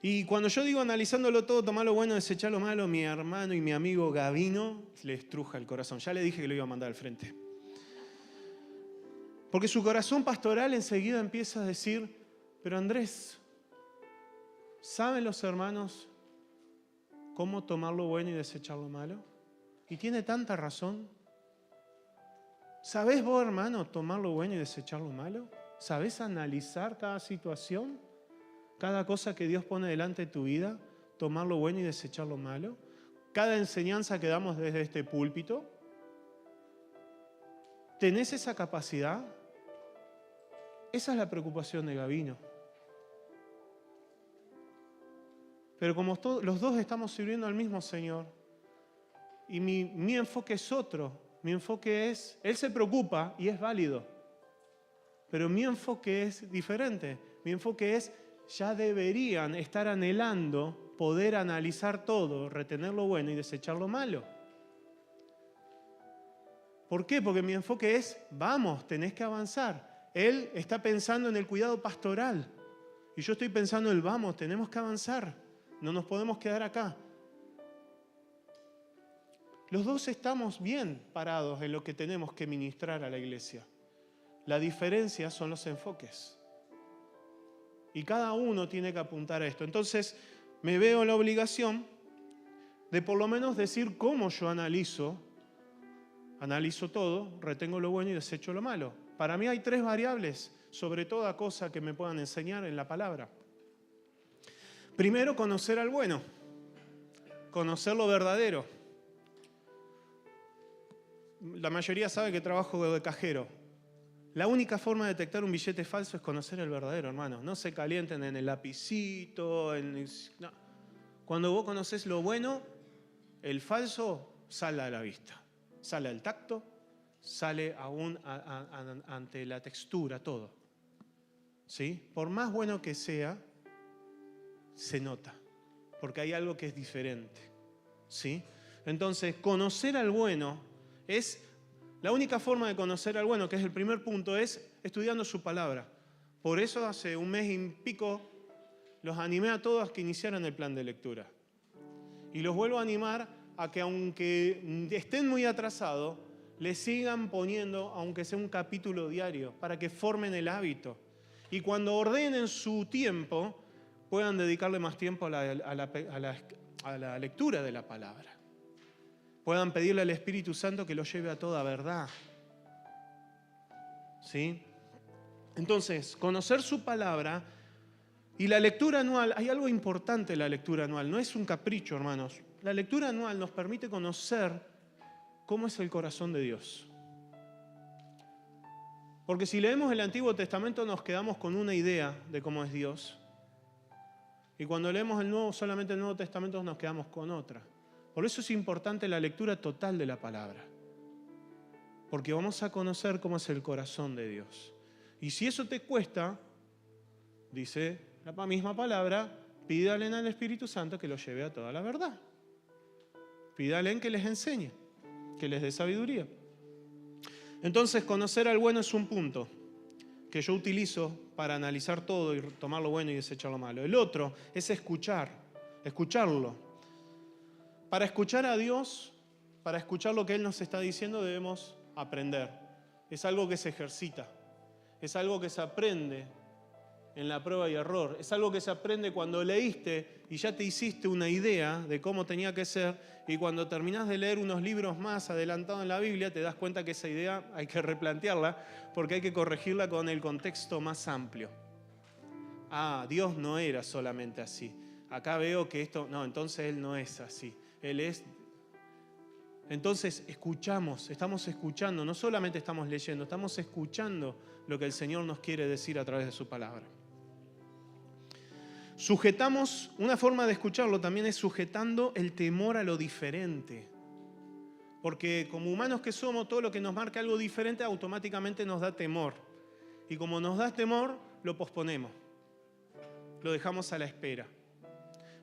Y cuando yo digo analizándolo todo, tomar lo bueno, desechar lo malo, mi hermano y mi amigo Gavino le estruja el corazón. Ya le dije que lo iba a mandar al frente. Porque su corazón pastoral enseguida empieza a decir, pero Andrés, ¿saben los hermanos cómo tomar lo bueno y desechar lo malo? Y tiene tanta razón. ¿Sabés vos, hermano, tomar lo bueno y desechar lo malo? ¿Sabés analizar cada situación? Cada cosa que Dios pone delante de tu vida, tomar lo bueno y desechar lo malo. Cada enseñanza que damos desde este púlpito. ¿Tenés esa capacidad? Esa es la preocupación de Gavino. Pero como los dos estamos sirviendo al mismo Señor, y mi enfoque es otro, Mi enfoque es, Él se preocupa y es válido, pero mi enfoque es diferente. Mi enfoque es, ya deberían estar anhelando poder analizar todo, retener lo bueno y desechar lo malo. ¿Por qué? Porque mi enfoque es, vamos, tenés que avanzar. Él está pensando en el cuidado pastoral y yo estoy pensando en el vamos, tenemos que avanzar, no nos podemos quedar acá. Los dos estamos bien parados en lo que tenemos que ministrar a la iglesia. La diferencia son los enfoques. Y cada uno tiene que apuntar a esto. Entonces, me veo la obligación de por lo menos decir cómo yo analizo todo, retengo lo bueno y desecho lo malo. Para mí hay 3 variables sobre toda cosa que me puedan enseñar en la palabra. Primero, conocer al bueno, conocer lo verdadero. La mayoría sabe que trabajo de cajero. La única forma de detectar un billete falso es conocer el verdadero, hermano. No se calienten en el lapicito. No. Cuando vos conocés lo bueno, el falso sale a la vista. Sale al tacto, sale aún ante la textura, todo. ¿Sí? Por más bueno que sea, se nota. Porque hay algo que es diferente. ¿Sí? Entonces, conocer al bueno es... La única forma de conocer al bueno, que es el primer punto, es estudiando su palabra. Por eso hace un mes y pico los animé a todos que iniciaran el plan de lectura. Y los vuelvo a animar a que aunque estén muy atrasados, les sigan poniendo, aunque sea un capítulo diario, para que formen el hábito. Y cuando ordenen su tiempo, puedan dedicarle más tiempo a la lectura de la palabra. Puedan pedirle al Espíritu Santo que los lleve a toda verdad. ¿Sí? Entonces, conocer su palabra y la lectura anual, hay algo importante en la lectura anual, no es un capricho, hermanos. La lectura anual nos permite conocer cómo es el corazón de Dios. Porque si leemos el Antiguo Testamento nos quedamos con una idea de cómo es Dios. Y cuando leemos el Nuevo, solamente el Nuevo Testamento, nos quedamos con otra. Por eso es importante la lectura total de la palabra. Porque vamos a conocer cómo es el corazón de Dios. Y si eso te cuesta, dice la misma palabra, pídale al Espíritu Santo que los lleve a toda la verdad. Pídale que les enseñe, que les dé sabiduría. Entonces, conocer al bueno es un punto que yo utilizo para analizar todo y tomar lo bueno y desechar lo malo. El otro es escucharlo. Para escuchar a Dios, para escuchar lo que Él nos está diciendo, debemos aprender. Es algo que se ejercita, es algo que se aprende en la prueba y error. Es algo que se aprende cuando leíste y ya te hiciste una idea de cómo tenía que ser, y cuando terminás de leer unos libros más adelantados en la Biblia, te das cuenta que esa idea hay que replantearla porque hay que corregirla con el contexto más amplio. Ah, Dios no era solamente así. Acá veo que esto... No, entonces Él no es así. Él es... Entonces estamos escuchando, no solamente estamos leyendo, estamos escuchando lo que el Señor nos quiere decir a través de su palabra. Sujetamos, una forma de escucharlo también es sujetando el temor a lo diferente. Porque como humanos que somos, todo lo que nos marca algo diferente automáticamente nos da temor. Y como nos da temor, lo posponemos. Lo dejamos a la espera.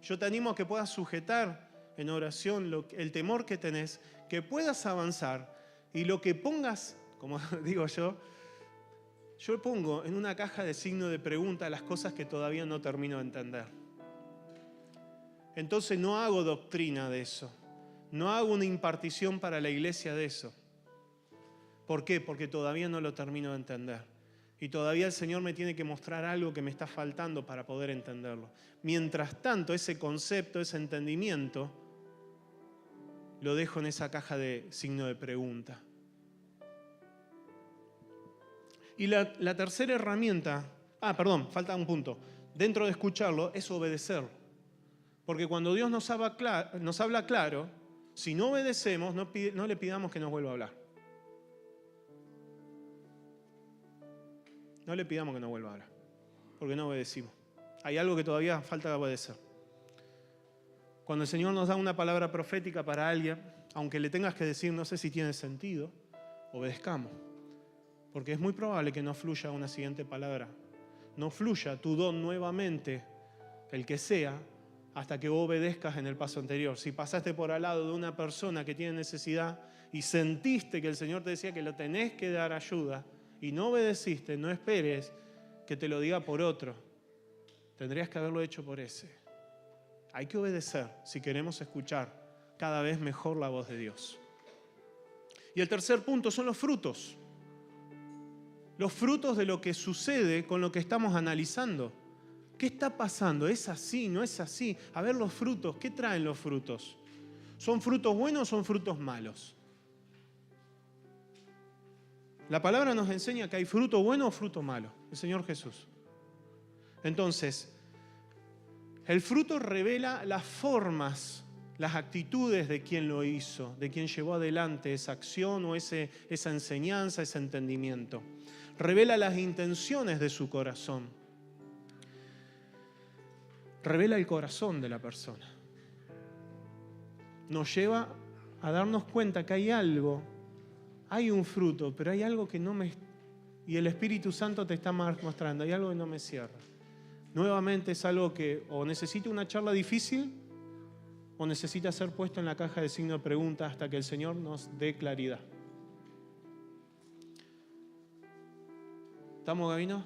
Yo te animo a que puedas sujetar en oración el temor que tenés, que puedas avanzar y lo que pongas, como digo yo pongo en una caja de signo de pregunta las cosas que todavía no termino de entender. Entonces no hago doctrina de eso, no hago una impartición para la iglesia de eso. ¿Por qué? Porque todavía no lo termino de entender. Y todavía el Señor me tiene que mostrar algo que me está faltando para poder entenderlo. Mientras tanto, ese concepto, ese entendimiento, lo dejo en esa caja de signo de pregunta. Y la tercera herramienta, falta un punto. Dentro de escucharlo es obedecerlo. Porque cuando Dios nos habla claro, si no obedecemos, no le pidamos que nos vuelva a hablar. No le pidamos que nos vuelva a hablar, porque no obedecimos. Hay algo que todavía falta de obedecer. Cuando el Señor nos da una palabra profética para alguien, aunque le tengas que decir no sé si tiene sentido, obedezcamos. Porque es muy probable que no fluya una siguiente palabra. No fluya tu don nuevamente, el que sea, hasta que vos obedezcas en el paso anterior. Si pasaste por al lado de una persona que tiene necesidad y sentiste que el Señor te decía que lo tenés que dar ayuda y no obedeciste, no esperes que te lo diga por otro. Tendrías que haberlo hecho por ese. Hay que obedecer si queremos escuchar cada vez mejor la voz de Dios. Y el tercer punto son los frutos. Los frutos de lo que sucede con lo que estamos analizando. ¿Qué está pasando? ¿Es así? ¿No es así? A ver los frutos. ¿Qué traen los frutos? ¿Son frutos buenos o son frutos malos? La palabra nos enseña que hay fruto bueno o fruto malo. El Señor Jesús. Entonces, el fruto revela las formas, las actitudes de quien lo hizo, de quien llevó adelante esa acción o esa enseñanza, ese entendimiento. Revela las intenciones de su corazón. Revela el corazón de la persona. Nos lleva a darnos cuenta que hay algo, hay un fruto, pero hay algo que no me... Y el Espíritu Santo te está mostrando, hay algo que no me cierra. Nuevamente es algo que o necesita una charla difícil o necesita ser puesto en la caja de signo de pregunta hasta que el Señor nos dé claridad. ¿Estamos, Gabino?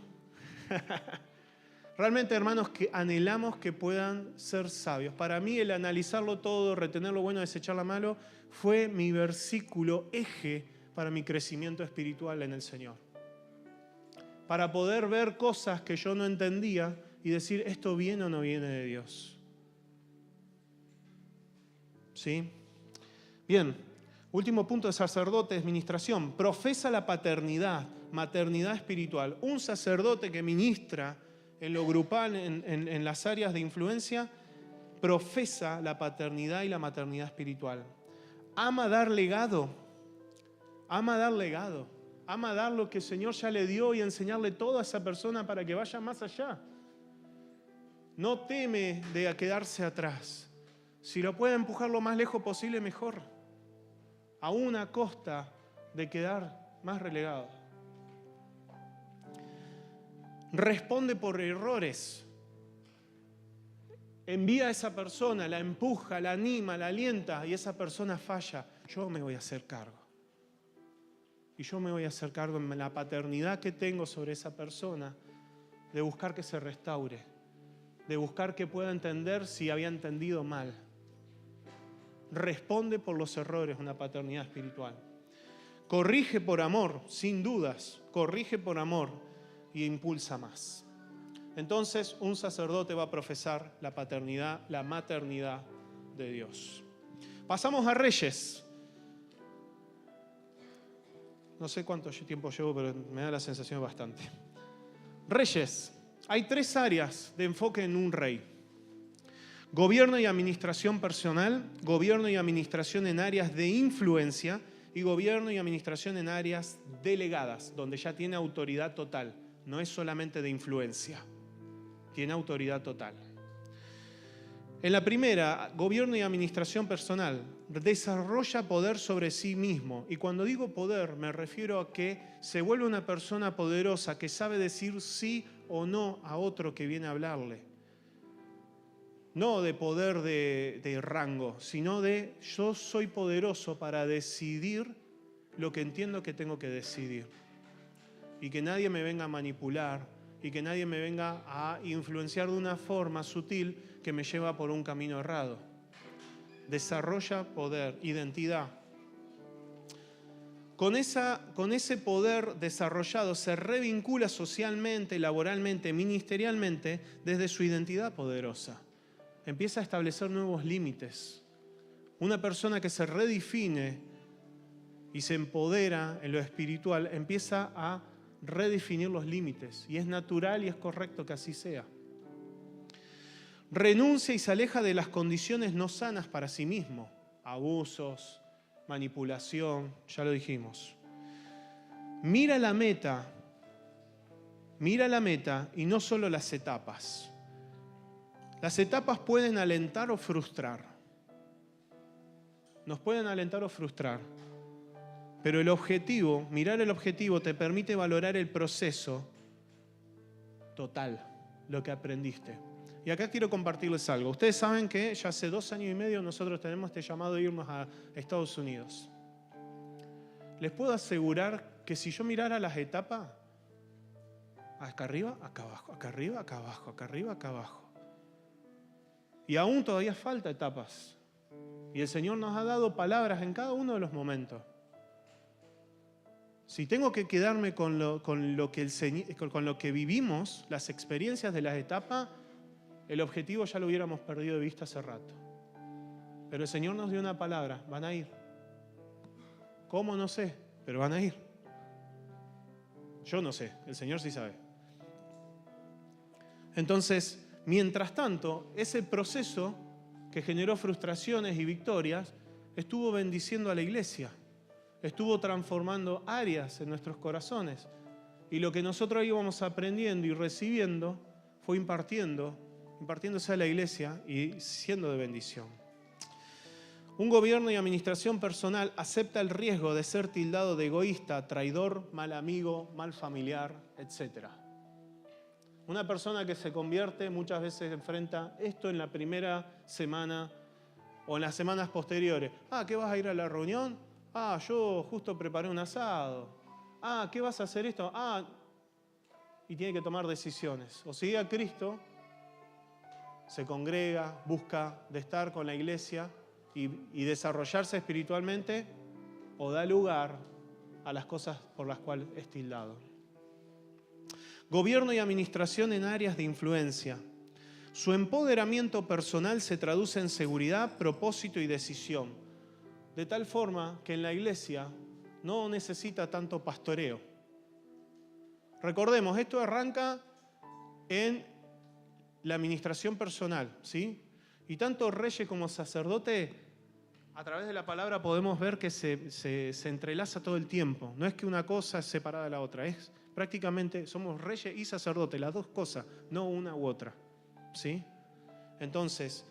Realmente, hermanos, que anhelamos que puedan ser sabios. Para mí, el analizarlo todo, retener lo bueno, desechar lo malo, fue mi versículo eje para mi crecimiento espiritual en el Señor. Para poder ver cosas que yo no entendía y decir, ¿esto viene o no viene de Dios? ¿Sí? Bien, último punto de sacerdote es ministración. Profesa la paternidad, maternidad espiritual. Un sacerdote que ministra en lo grupal, en las áreas de influencia, profesa la paternidad y la maternidad espiritual. Ama dar legado. Ama dar legado. Ama dar lo que el Señor ya le dio y enseñarle todo a esa persona para que vaya más allá. No teme de quedarse atrás. Si lo puede empujar lo más lejos posible, mejor. Aún a costa de quedar más relegado. Responde por errores. Envía a esa persona, la empuja, la anima, la alienta y esa persona falla. Yo me voy a hacer cargo. Y yo me voy a hacer cargo en la paternidad que tengo sobre esa persona de buscar que se restaure, de buscar que pueda entender si había entendido mal. Responde por los errores, una paternidad espiritual. Corrige por amor, sin dudas, corrige por amor y impulsa más. Entonces, un sacerdote va a profesar la paternidad, la maternidad de Dios. Pasamos a reyes. No sé cuánto tiempo llevo, pero me da la sensación bastante. Reyes. Hay 3 áreas de enfoque en un rey. Gobierno y administración personal, gobierno y administración en áreas de influencia y gobierno y administración en áreas delegadas, donde ya tiene autoridad total. No es solamente de influencia, tiene autoridad total. En la primera, gobierno y administración personal, desarrolla poder sobre sí mismo. Y cuando digo poder, me refiero a que se vuelve una persona poderosa que sabe decir sí o no a otro que viene a hablarle. No de poder de rango, sino de yo soy poderoso para decidir lo que entiendo que tengo que decidir. Y que nadie me venga a manipular y que nadie me venga a influenciar de una forma sutil que me lleva por un camino errado. Desarrolla poder, identidad. Con ese poder desarrollado se revincula socialmente, laboralmente, ministerialmente desde su identidad poderosa. Empieza a establecer nuevos límites. Una persona que se redefine y se empodera en lo espiritual empieza a redefinir los límites. Y es natural y es correcto que así sea. Renuncia y se aleja de las condiciones no sanas para sí mismo. Abusos, manipulación, ya lo dijimos. Mira la meta y no solo las etapas. Las etapas pueden alentar o frustrar. nos pueden alentar o frustrar. Pero el objetivo, mirar el objetivo, te permite valorar el proceso total, lo que aprendiste. Y acá quiero compartirles algo. Ustedes saben que ya hace 2 años y medio nosotros tenemos este llamado de irnos a Estados Unidos. Les puedo asegurar que si yo mirara las etapas, acá arriba, acá abajo, acá arriba, acá abajo, acá arriba, acá abajo. Y aún todavía falta etapas. Y el Señor nos ha dado palabras en cada uno de los momentos. Si tengo que quedarme con lo que vivimos, las experiencias de las etapas, el objetivo ya lo hubiéramos perdido de vista hace rato. Pero el Señor nos dio una palabra, van a ir. ¿Cómo? No sé, pero van a ir. Yo no sé, el Señor sí sabe. Entonces, mientras tanto, ese proceso que generó frustraciones y victorias, estuvo bendiciendo a la iglesia, estuvo transformando áreas en nuestros corazones. Y lo que nosotros íbamos aprendiendo y recibiendo fue impartiéndose a la iglesia y siendo de bendición. Un gobierno y administración personal acepta el riesgo de ser tildado de egoísta, traidor, mal amigo, mal familiar, etc. Una persona que se convierte muchas veces enfrenta esto en la primera semana o en las semanas posteriores. ¿Qué vas a ir a la reunión? Yo justo preparé un asado. ¿Qué vas a hacer esto? Y tiene que tomar decisiones. O sigue a Cristo, se congrega, busca de estar con la iglesia y desarrollarse espiritualmente, o da lugar a las cosas por las cuales es tildado. Gobierno y administración en áreas de influencia. Su empoderamiento personal se traduce en seguridad, propósito y decisión, de tal forma que en la iglesia no necesita tanto pastoreo. Recordemos, esto arranca en la administración personal, ¿sí? Y tanto reyes como sacerdotes, a través de la palabra podemos ver que se entrelaza todo el tiempo. No es que una cosa es separada de la otra, es prácticamente somos reyes y sacerdotes, las dos cosas, no una u otra, ¿sí? Entonces,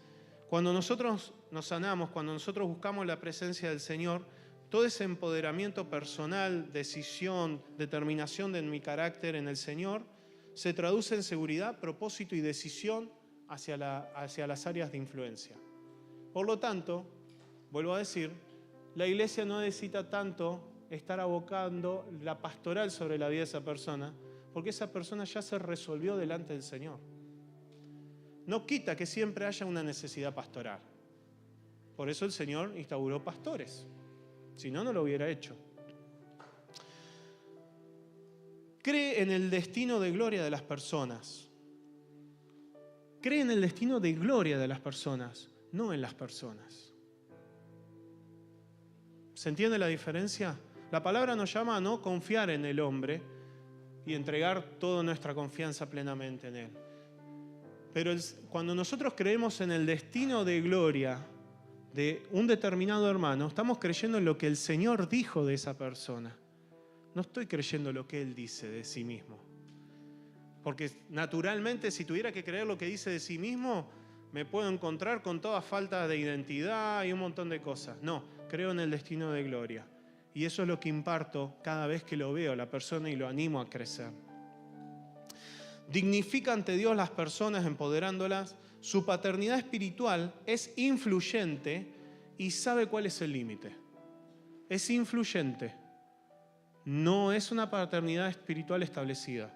cuando nosotros nos sanamos, cuando nosotros buscamos la presencia del Señor, todo ese empoderamiento personal, decisión, determinación de mi carácter en el Señor, se traduce en seguridad, propósito y decisión hacia las áreas de influencia. Por lo tanto, vuelvo a decir, la iglesia no necesita tanto estar abocando la pastoral sobre la vida de esa persona, porque esa persona ya se resolvió delante del Señor. No quita que siempre haya una necesidad pastoral. Por eso el Señor instauró pastores. Si no, no lo hubiera hecho. Cree en el destino de gloria de las personas. Cree en el destino de gloria de las personas, no en las personas. ¿Se entiende la diferencia? La palabra nos llama a no confiar en el hombre y entregar toda nuestra confianza plenamente en él. Pero cuando nosotros creemos en el destino de gloria de un determinado hermano, estamos creyendo en lo que el Señor dijo de esa persona. No estoy creyendo lo que Él dice de sí mismo. Porque naturalmente, si tuviera que creer lo que dice de sí mismo, me puedo encontrar con toda falta de identidad y un montón de cosas. No, creo en el destino de gloria. Y eso es lo que imparto cada vez que lo veo a la persona y lo animo a crecer. Dignifica ante Dios las personas empoderándolas. Su paternidad espiritual es influyente y sabe cuál es el límite. Es influyente. No es una paternidad espiritual establecida.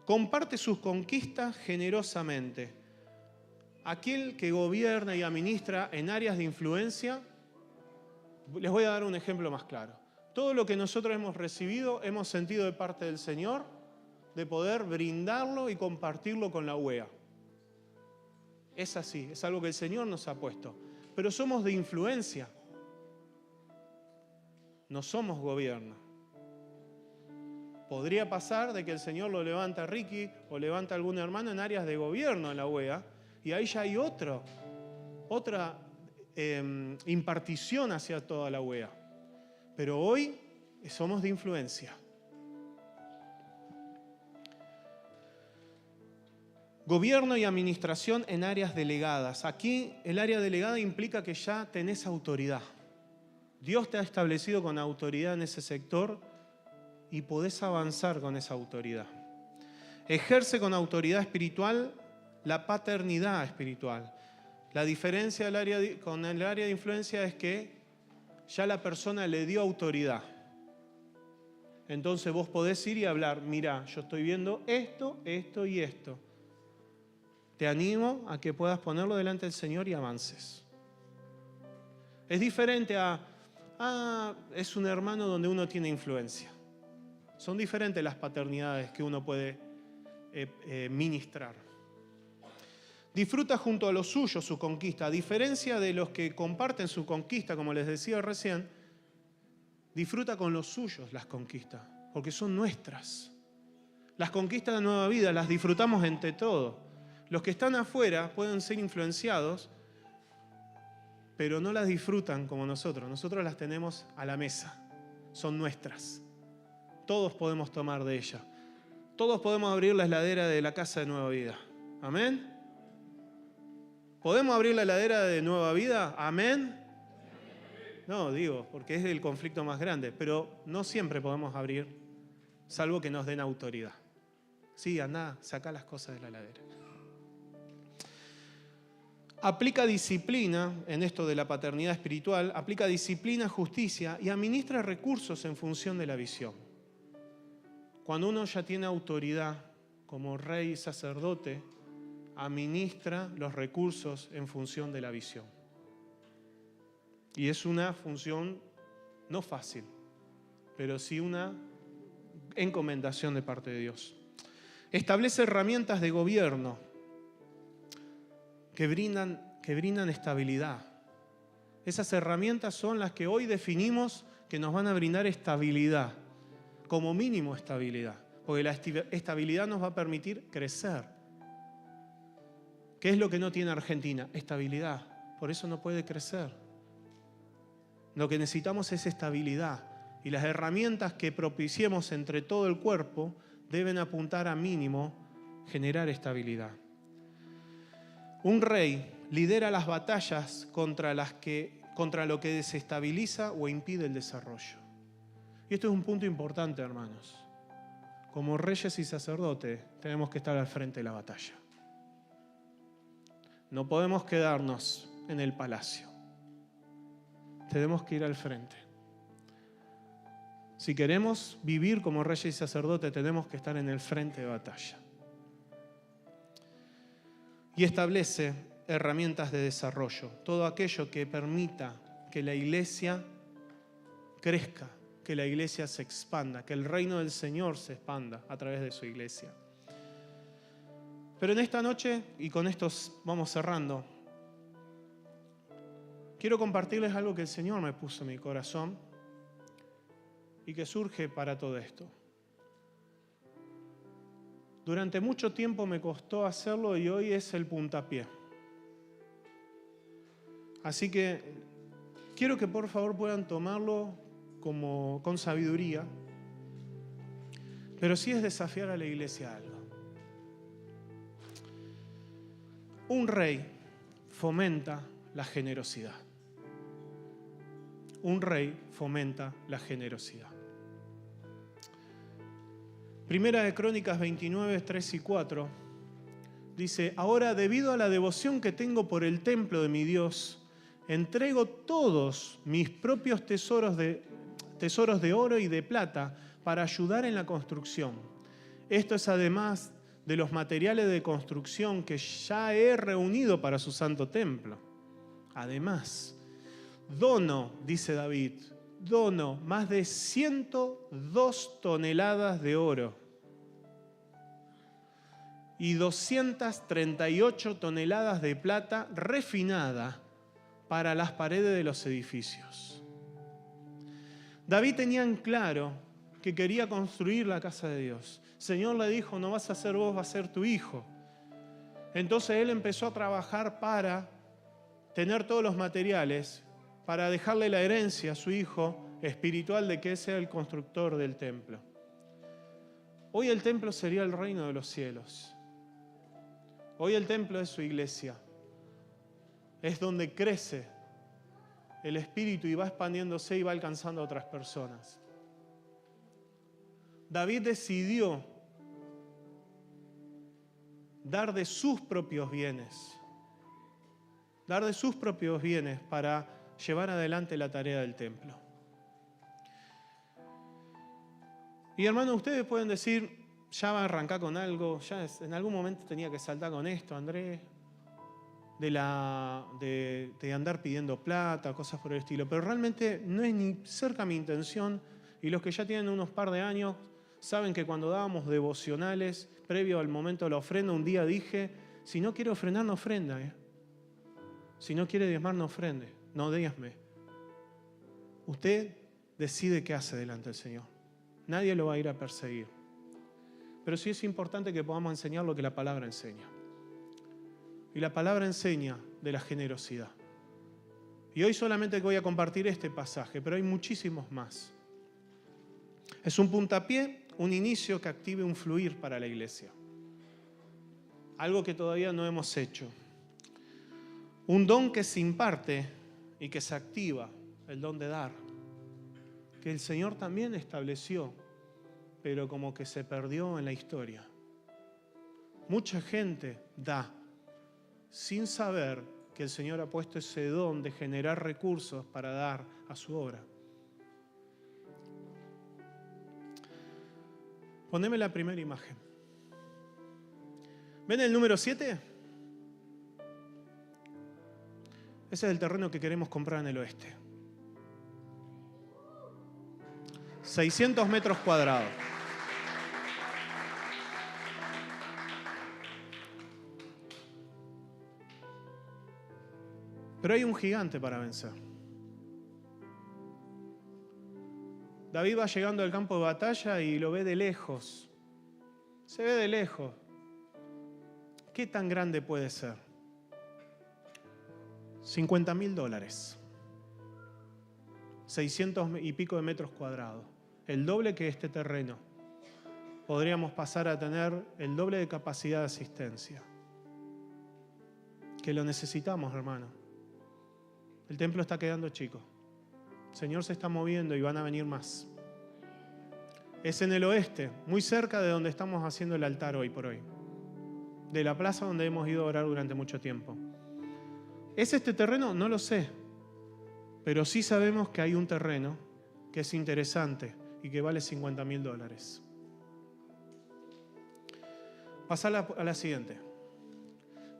Comparte sus conquistas generosamente. Aquel que gobierna y administra en áreas de influencia, les voy a dar un ejemplo más claro. Todo lo que nosotros hemos recibido, hemos sentido de parte del Señor, de poder brindarlo y compartirlo con la UEA. Es así, es algo que el Señor nos ha puesto. Pero somos de influencia. No somos gobierno. Podría pasar de que el Señor lo levanta a Ricky o levanta a algún hermano en áreas de gobierno en la UEA, y ahí ya hay otra impartición hacia toda la UEA. Pero hoy somos de influencia. Gobierno y administración en áreas delegadas. Aquí el área delegada implica que ya tenés autoridad. Dios te ha establecido con autoridad en ese sector y podés avanzar con esa autoridad. Ejerce con autoridad espiritual la paternidad espiritual. La diferencia con el área de influencia es que ya la persona le dio autoridad. Entonces vos podés ir y hablar, mira, yo estoy viendo esto, esto y esto. Te animo a que puedas ponerlo delante del Señor y avances. Es diferente es un hermano donde uno tiene influencia. Son diferentes las paternidades que uno puede ministrar. Disfruta junto a los suyos su conquista. A diferencia de los que comparten su conquista, como les decía recién, disfruta con los suyos las conquistas, porque son nuestras. Las conquistas de Nueva Vida las disfrutamos entre todos. Los que están afuera pueden ser influenciados, pero no las disfrutan como nosotros. Nosotros las tenemos a la mesa. Son nuestras. Todos podemos tomar de ellas. Todos podemos abrir la heladera de la casa de Nueva Vida. ¿Amén? ¿Podemos abrir la heladera de Nueva Vida? ¿Amén? No, digo, porque es el conflicto más grande, pero no siempre podemos abrir, salvo que nos den autoridad. Sí, andá, sacá las cosas de la heladera. Aplica disciplina, en esto de la paternidad espiritual, aplica disciplina, justicia y administra recursos en función de la visión. Cuando uno ya tiene autoridad como rey y sacerdote, administra los recursos en función de la visión. Y es una función no fácil, pero sí una encomendación de parte de Dios. Establece herramientas de gobierno que brindan estabilidad. Esas herramientas son las que hoy definimos que nos van a brindar estabilidad, como mínimo estabilidad, porque la estabilidad nos va a permitir crecer. ¿Qué es lo que no tiene Argentina? Estabilidad. Por eso no puede crecer. Lo que necesitamos es estabilidad. Y las herramientas que propiciemos entre todo el cuerpo deben apuntar a mínimo generar estabilidad. Un rey lidera las batallas contra lo que desestabiliza o impide el desarrollo. Y esto es un punto importante, hermanos. Como reyes y sacerdotes tenemos que estar al frente de la batalla. No podemos quedarnos en el palacio. Tenemos que ir al frente. Si queremos vivir como reyes y sacerdotes, tenemos que estar en el frente de batalla. Y establece herramientas de desarrollo. Todo aquello que permita que la iglesia crezca, que la iglesia se expanda, que el reino del Señor se expanda a través de su iglesia. Pero en esta noche, y con esto vamos cerrando, quiero compartirles algo que el Señor me puso en mi corazón y que surge para todo esto. Durante mucho tiempo me costó hacerlo y hoy es el puntapié. Así que quiero que por favor puedan tomarlo con sabiduría, pero sí es desafiar a la iglesia a algo. Un rey fomenta la generosidad. Un rey fomenta la generosidad. Primera de Crónicas 29, 3 y 4 dice: ahora, debido a la devoción que tengo por el templo de mi Dios, entrego todos mis propios tesoros de oro y de plata para ayudar en la construcción. Esto es además de los materiales de construcción que ya he reunido para su santo templo. Además, dono, dice David, dono más de 102 toneladas de oro y 238 toneladas de plata refinada para las paredes de los edificios. David tenía en claro que quería construir la casa de Dios. El Señor le dijo: no vas a ser vos, va a ser tu hijo. Entonces él empezó a trabajar para tener todos los materiales, para dejarle la herencia a su hijo espiritual de que sea el constructor del templo. Hoy el templo sería el reino de los cielos. Hoy el templo es su iglesia. Es donde crece el Espíritu y va expandiéndose y va alcanzando a otras personas. David decidió dar de sus propios bienes. Dar de sus propios bienes para llevar adelante la tarea del templo. Y hermanos, ustedes pueden decir, ya va a arrancar con algo, en algún momento tenía que saltar con esto, Andrés, de andar pidiendo plata, cosas por el estilo. Pero realmente no es ni cerca mi intención, y los que ya tienen unos par de años saben que cuando dábamos devocionales, previo al momento de la ofrenda, un día dije, si no quiere ofrendar, no ofrenda. Si no quiere diezmar, no ofrende, no diezme. Usted decide qué hace delante del Señor. Nadie lo va a ir a perseguir. Pero sí es importante que podamos enseñar lo que la palabra enseña. Y la palabra enseña de la generosidad. Y hoy solamente voy a compartir este pasaje, pero hay muchísimos más. Es un puntapié, un inicio que active un fluir para la iglesia. Algo que todavía no hemos hecho. Un don que se imparte y que se activa, el don de dar. Que el Señor también estableció, pero como que se perdió en la historia. Mucha gente da sin saber que el Señor ha puesto ese don de generar recursos para dar a su obra. Poneme la primera imagen. ¿Ven el número 7? Ese es el terreno que queremos comprar en el oeste. 600 metros cuadrados. Pero hay un gigante para vencer. David va llegando al campo de batalla y lo ve de lejos. Se ve de lejos. ¿Qué tan grande puede ser? $50,000. 600 y pico de metros cuadrados. El doble que este terreno. Podríamos pasar a tener el doble de capacidad de asistencia. Que lo necesitamos, hermano. El templo está quedando chico. El Señor se está moviendo y van a venir más. Es en el oeste, muy cerca de donde estamos haciendo el altar hoy por hoy. De la plaza donde hemos ido a orar durante mucho tiempo. ¿Es este terreno? No lo sé. Pero sí sabemos que hay un terreno que es interesante y que vale $50,000. Pasar a la siguiente.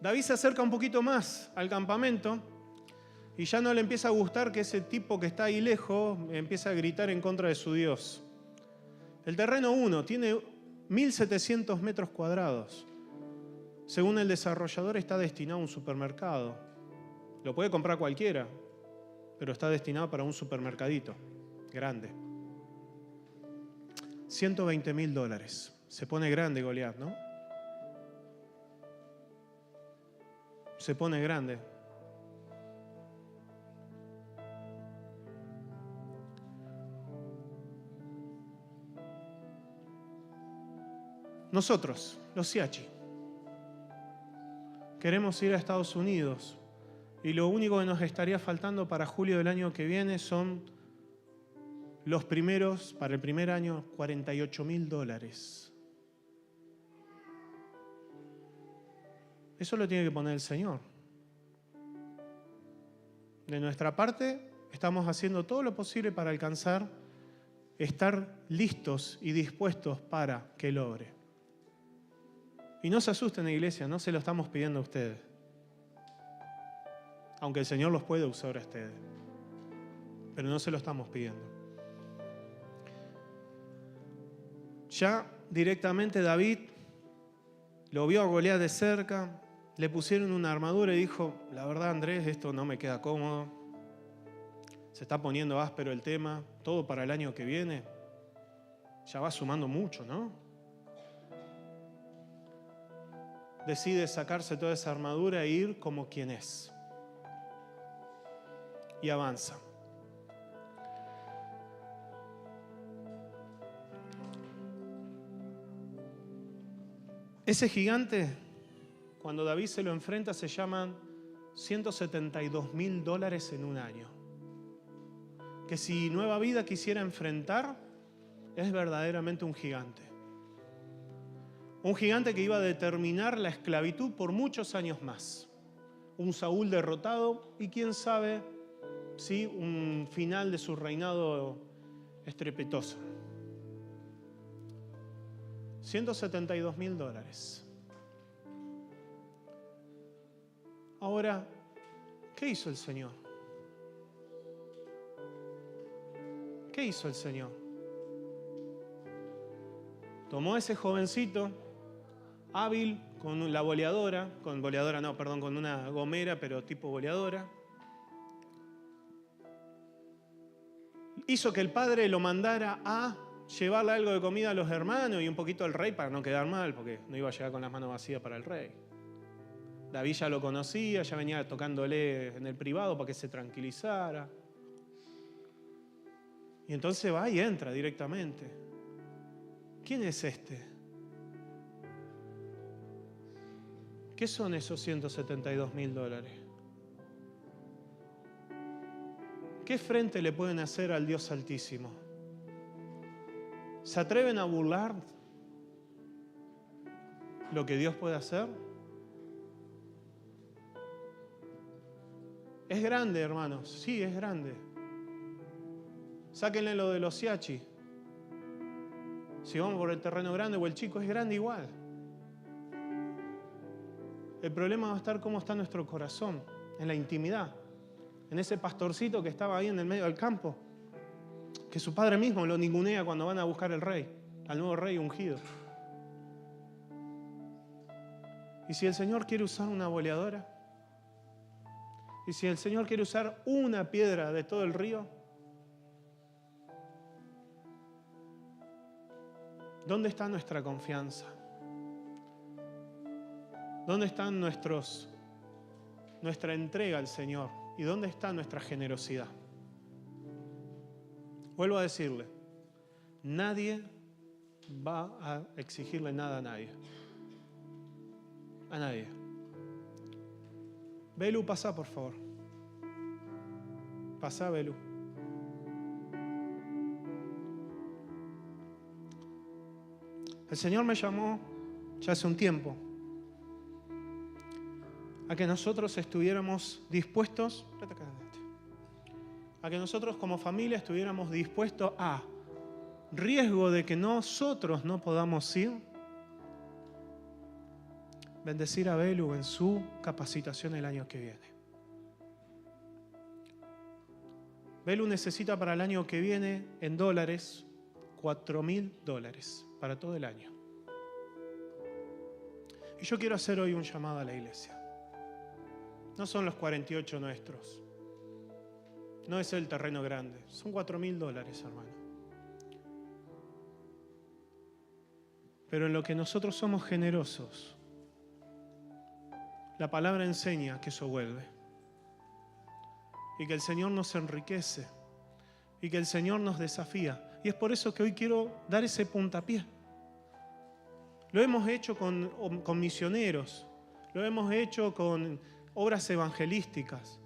David se acerca un poquito más al campamento y ya no le empieza a gustar que ese tipo que está ahí lejos empieza a gritar en contra de su Dios. El terreno 1 tiene 1.700 metros cuadrados. Según el desarrollador, está destinado a un supermercado. Lo puede comprar cualquiera, pero está destinado para un supermercadito grande. $120,000. Se pone grande Goliat, ¿no? Se pone grande. Nosotros, los Siachi, queremos ir a Estados Unidos y lo único que nos estaría faltando para julio del año que viene son los primeros, para el primer año, $48,000. Eso lo tiene que poner el Señor. De nuestra parte, estamos haciendo todo lo posible para alcanzar, estar listos y dispuestos para que Él obre. Y no se asusten, iglesia, no se lo estamos pidiendo a ustedes. Aunque el Señor los puede usar a ustedes. Pero no se lo estamos pidiendo. Ya directamente David lo vio a Goliat de cerca, le pusieron una armadura y dijo, la verdad Andrés, esto no me queda cómodo. Se está poniendo áspero el tema, todo para el año que viene. Ya va sumando mucho, ¿no? Decide sacarse toda esa armadura e ir como quien es. Y avanza. Ese gigante cuando David se lo enfrenta, se llaman $172.000 en un año. Que si Nueva Vida quisiera enfrentar, es verdaderamente un gigante. Un gigante que iba a determinar la esclavitud por muchos años más. Un Saúl derrotado y quién sabe si un final de su reinado estrepitoso. $172.000. Ahora, ¿qué hizo el Señor? ¿Qué hizo el Señor? Tomó a ese jovencito hábil con una gomera, pero tipo boleadora. Hizo que el padre lo mandara a llevarle algo de comida a los hermanos y un poquito al rey para no quedar mal, porque no iba a llegar con las manos vacías para el rey. David ya lo conocía, ya venía tocándole en el privado para que se tranquilizara. Y entonces va y entra directamente. ¿Quién es este? ¿Qué son esos $172.000? ¿Qué frente le pueden hacer al Dios Altísimo? ¿Se atreven a burlar lo que Dios puede hacer? Es grande, hermanos. Sí, es grande. Sáquenle lo de los Siachi. Si vamos por el terreno grande o el chico, es grande igual. El problema va a estar cómo está nuestro corazón, en la intimidad, en ese pastorcito que estaba ahí en el medio del campo, que su padre mismo lo ningunea cuando van a buscar al rey, al nuevo rey ungido. ¿Y si el Señor quiere usar una boleadora? ¿Y si el Señor quiere usar una piedra de todo el río? ¿Dónde está nuestra confianza? ¿Dónde está nuestra entrega al Señor? ¿Y dónde está nuestra generosidad? Vuelvo a decirle, nadie va a exigirle nada a nadie. A nadie. Belu, pasa, por favor. Pasa, Belu. El Señor me llamó ya hace un tiempo a que nosotros estuviéramos dispuestos, a que nosotros como familia estuviéramos dispuestos a riesgo de que nosotros no podamos ir, bendecir a Belu en su capacitación el año que viene. Belu necesita para el año que viene en dólares $4.000 para todo el año. Y yo quiero hacer hoy un llamado a la iglesia. No son los 48 nuestros. No es el terreno grande. Son $4.000, hermano. Pero en lo que nosotros somos generosos, la palabra enseña que eso vuelve. Y que el Señor nos enriquece. Y que el Señor nos desafía. Y es por eso que hoy quiero dar ese puntapié. Lo hemos hecho con misioneros. Lo hemos hecho con obras evangelísticas.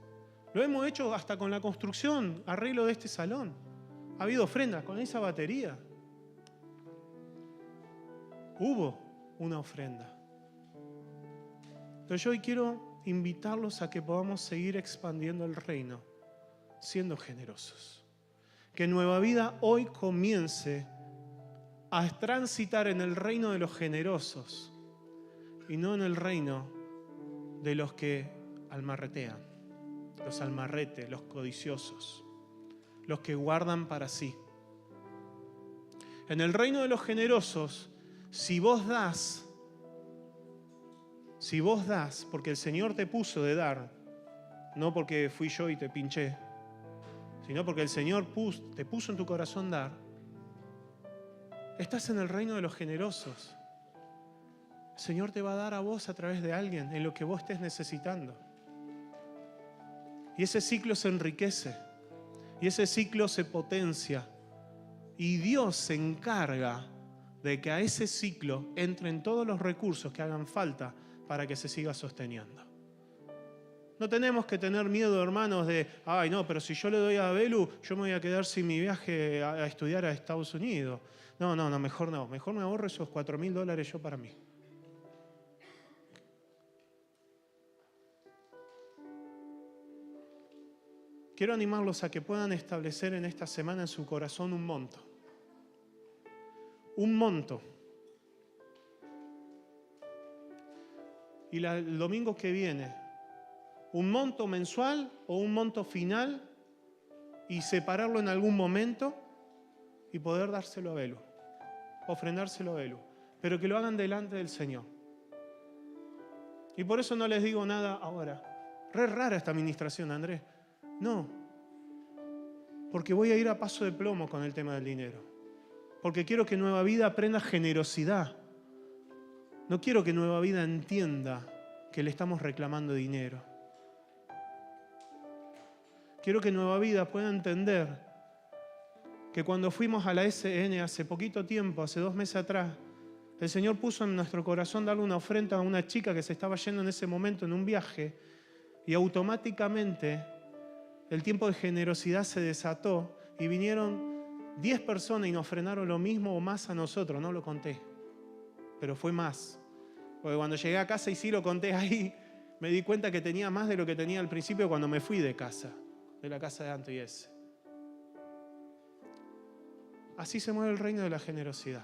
Lo hemos hecho hasta con la construcción, arreglo de este salón. Ha habido ofrendas con esa batería. Hubo una ofrenda. Pero yo hoy quiero invitarlos a que podamos seguir expandiendo el reino, siendo generosos. Que Nueva Vida hoy comience a transitar en el reino de los generosos y no en el reino de los que almarretean, los almarretes, los codiciosos, los que guardan para sí. En el reino de los generosos, si vos das, porque el Señor te puso de dar, no porque fui yo y te pinché, sino porque el Señor te puso en tu corazón dar, estás en el reino de los generosos. El Señor te va a dar a vos a través de alguien en lo que vos estés necesitando. Y ese ciclo se enriquece. Y ese ciclo se potencia. Y Dios se encarga de que a ese ciclo entren todos los recursos que hagan falta para que se siga sosteniendo. No tenemos que tener miedo, hermanos, de, ay, no, pero si yo le doy a Belu, yo me voy a quedar sin mi viaje a estudiar a Estados Unidos. No, mejor no. Mejor me ahorro esos $4.000 yo para mí. Quiero animarlos a que puedan establecer en esta semana en su corazón un monto. Un monto. Y el domingo que viene, un monto mensual o un monto final y separarlo en algún momento y poder dárselo a Belu, ofrendárselo a Belu, pero que lo hagan delante del Señor. Y por eso no les digo nada ahora. Re rara esta administración, Andrés. No, porque voy a ir a paso de plomo con el tema del dinero. Porque quiero que Nueva Vida aprenda generosidad. No quiero que Nueva Vida entienda que le estamos reclamando dinero. Quiero que Nueva Vida pueda entender que cuando fuimos a la SN hace poquito tiempo, hace 2 meses atrás, el Señor puso en nuestro corazón darle una ofrenda a una chica que se estaba yendo en ese momento en un viaje y automáticamente el tiempo de generosidad se desató y vinieron 10 personas y nos frenaron lo mismo o más a nosotros. No lo conté, pero fue más. Porque cuando llegué a casa y sí lo conté ahí, me di cuenta que tenía más de lo que tenía al principio cuando me fui de casa, de la casa de Anto y ese. Así se mueve el reino de la generosidad.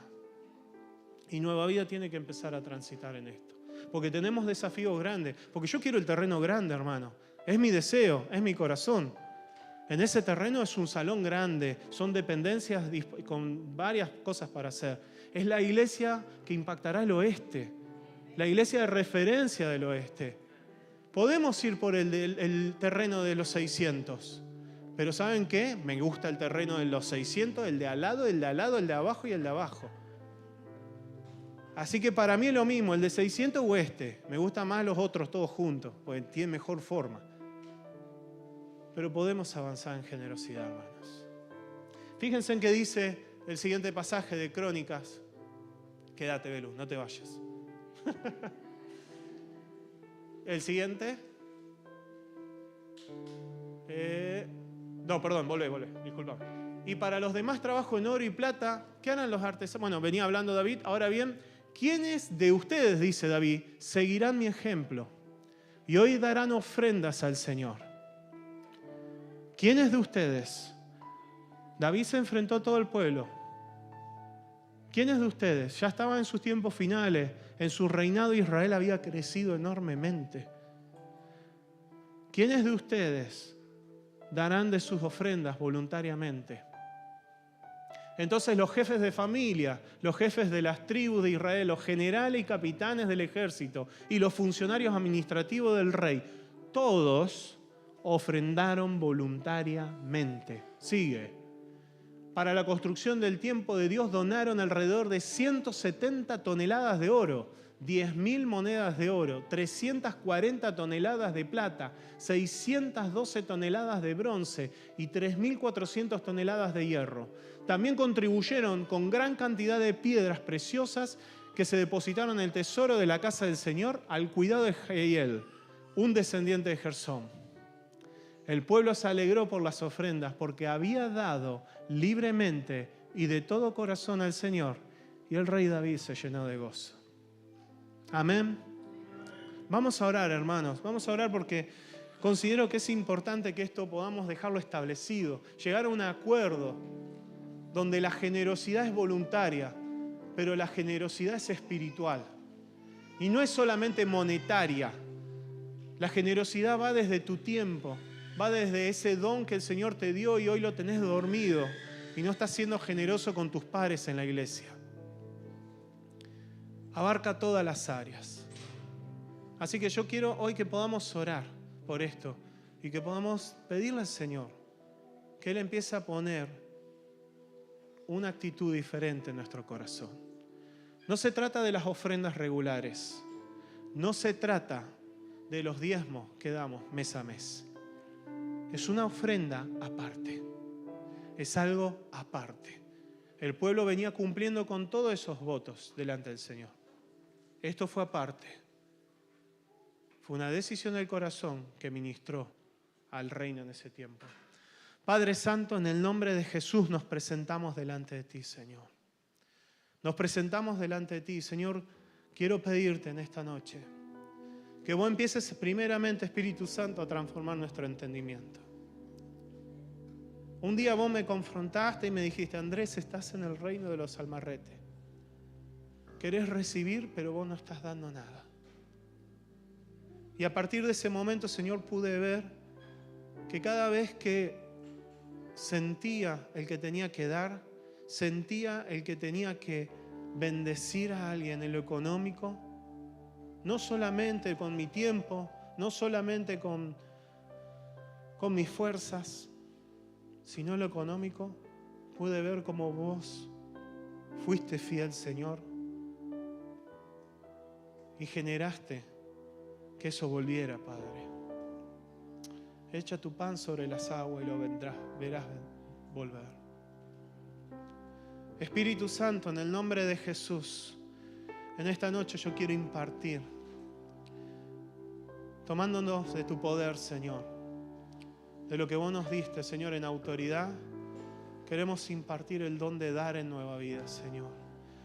Y Nueva Vida tiene que empezar a transitar en esto. Porque tenemos desafíos grandes. Porque yo quiero el terreno grande, hermano. Es mi deseo, es mi corazón. En ese terreno es un salón grande, son dependencias con varias cosas para hacer. Es la iglesia que impactará el oeste, la iglesia de referencia del oeste. Podemos ir por el terreno de los 600, pero ¿saben qué? Me gusta el terreno de los 600, el de al lado, el de al lado, el de abajo y el de abajo. Así que para mí es lo mismo, el de 600 o este. Me gustan más los otros todos juntos, porque tienen mejor forma. Pero podemos avanzar en generosidad, hermanos. Fíjense en qué dice el siguiente pasaje de Crónicas. Quédate, Belu, no te vayas. El siguiente. Volvé, disculpame. Y para los demás trabajo en oro y plata, ¿qué harán los artesanos? Bueno, venía hablando David, ahora bien, ¿quiénes de ustedes, dice David, seguirán mi ejemplo y hoy darán ofrendas al Señor? ¿Quiénes de ustedes? David se enfrentó a todo el pueblo. ¿Quiénes de ustedes? Ya estaba en sus tiempos finales. En su reinado Israel había crecido enormemente. ¿Quiénes de ustedes darán de sus ofrendas voluntariamente? Entonces los jefes de familia, los jefes de las tribus de Israel, los generales y capitanes del ejército y los funcionarios administrativos del rey, todos ofrendaron voluntariamente. Sigue. Para la construcción del templo de Dios donaron alrededor de 170 toneladas de oro, 10.000 monedas de oro, 340 toneladas de plata, 612 toneladas de bronce y 3.400 toneladas de hierro. También contribuyeron con gran cantidad de piedras preciosas que se depositaron en el tesoro de la casa del Señor al cuidado de Jehiel, un descendiente de Gersón. El pueblo se alegró por las ofrendas porque había dado libremente y de todo corazón al Señor, y el rey David se llenó de gozo. Amén. Vamos a orar, hermanos. Vamos a orar porque considero que es importante que esto podamos dejarlo establecido, llegar a un acuerdo donde la generosidad es voluntaria, pero la generosidad es espiritual. Y no es solamente monetaria. La generosidad va desde tu tiempo, va desde ese don que el Señor te dio y hoy lo tenés dormido y no estás siendo generoso con tus pares en la iglesia. Abarca todas las áreas. Así que yo quiero hoy que podamos orar por esto y que podamos pedirle al Señor que Él empiece a poner una actitud diferente en nuestro corazón. No se trata de las ofrendas regulares, no se trata de los diezmos que damos mes a mes. Es una ofrenda aparte, es algo aparte. El pueblo venía cumpliendo con todos esos votos delante del Señor. Esto fue aparte. Fue una decisión del corazón que ministró al reino en ese tiempo. Padre Santo, en el nombre de Jesús nos presentamos delante de ti, Señor. Nos presentamos delante de ti, Señor. Quiero pedirte en esta noche que vos empieces primeramente, Espíritu Santo, a transformar nuestro entendimiento. Un día vos me confrontaste y me dijiste: Andrés, estás en el reino de los almarretes. Querés recibir, pero vos no estás dando nada. Y a partir de ese momento, Señor, pude ver que cada vez que sentía el que tenía que dar, sentía el que tenía que bendecir a alguien en lo económico, no solamente con mi tiempo, no solamente con mis fuerzas, sino en lo económico, pude ver cómo vos fuiste fiel, Señor, y generaste que eso volviera, Padre. Echa tu pan sobre las aguas y lo verás volver. Espíritu Santo, en el nombre de Jesús, en esta noche yo quiero impartir, tomándonos de tu poder, Señor, de lo que vos nos diste, Señor, en autoridad, queremos impartir el don de dar en Nueva Vida, Señor.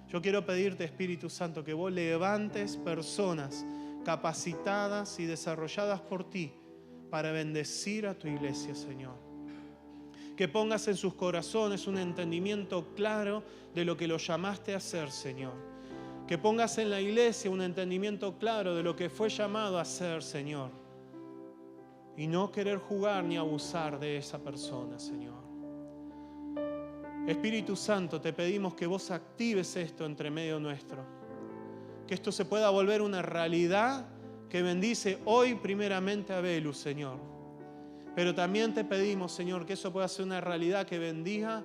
Yo quiero pedirte, Espíritu Santo, que vos levantes personas capacitadas y desarrolladas por ti para bendecir a tu iglesia, Señor. Que pongas en sus corazones un entendimiento claro de lo que los llamaste a hacer, Señor. Que pongas en la iglesia un entendimiento claro de lo que fue llamado a hacer, Señor. Y no querer jugar ni abusar de esa persona, Señor. Espíritu Santo, te pedimos que vos actives esto entre medio nuestro. Que esto se pueda volver una realidad que bendice hoy primeramente a Velus, Señor. Pero también te pedimos, Señor, que eso pueda ser una realidad que bendiga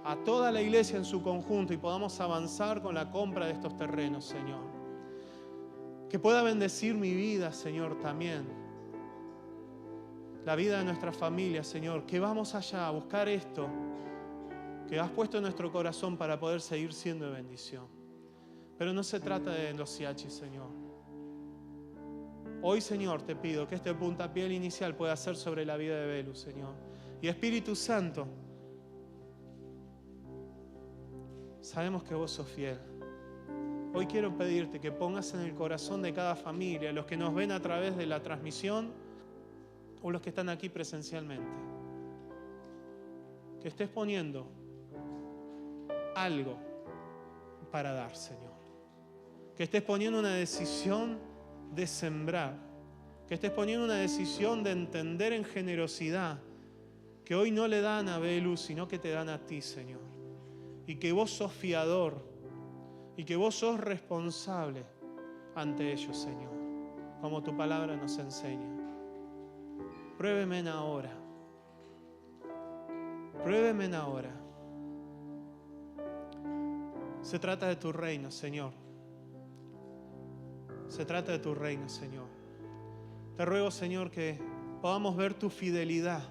a toda la iglesia en su conjunto y podamos avanzar con la compra de estos terrenos, Señor. Que pueda bendecir mi vida, Señor, también. La vida de nuestra familia, Señor. Que vamos allá a buscar esto que has puesto en nuestro corazón para poder seguir siendo de bendición. Pero no se trata de los siachis, Señor. Hoy, Señor, te pido que este puntapié inicial pueda ser sobre la vida de Velus, Señor. Y Espíritu Santo, sabemos que vos sos fiel. Hoy quiero pedirte que pongas en el corazón de cada familia, los que nos ven a través de la transmisión o los que están aquí presencialmente, que estés poniendo algo para dar, Señor. Que estés poniendo una decisión de sembrar, que estés poniendo una decisión de entender en generosidad que hoy no le dan a Velus, sino que te dan a ti, Señor. Y que vos sos fiador y que vos sos responsable ante ellos, Señor, como tu palabra nos enseña. Pruébeme ahora. Pruébeme ahora. Se trata de tu reino, Señor. Se trata de tu reino, Señor. Te ruego, Señor, que podamos ver tu fidelidad,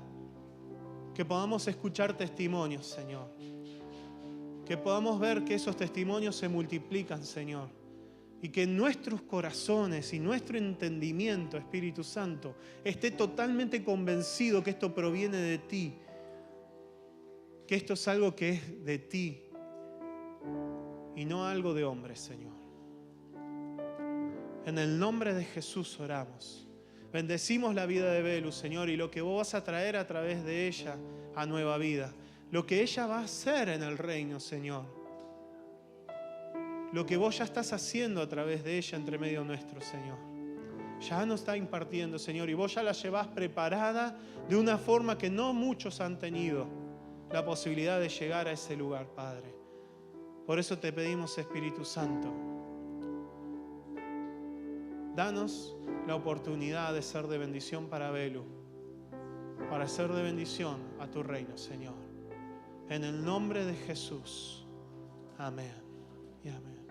que podamos escuchar testimonios, Señor, que podamos ver que esos testimonios se multiplican, Señor, y que en nuestros corazones y nuestro entendimiento, Espíritu Santo, esté totalmente convencido que esto proviene de ti, que esto es algo que es de ti y no algo de hombres, Señor. En el nombre de Jesús oramos. Bendecimos la vida de Velus, Señor, y lo que vos vas a traer a través de ella a Nueva Vida. Lo que ella va a hacer en el reino, Señor. Lo que vos ya estás haciendo a través de ella entre medio nuestro, Señor. Ya nos está impartiendo, Señor, y vos ya la llevás preparada de una forma que no muchos han tenido la posibilidad de llegar a ese lugar, Padre. Por eso te pedimos, Espíritu Santo, danos la oportunidad de ser de bendición para Velus, para ser de bendición a tu reino, Señor. En el nombre de Jesús. Amén y amén.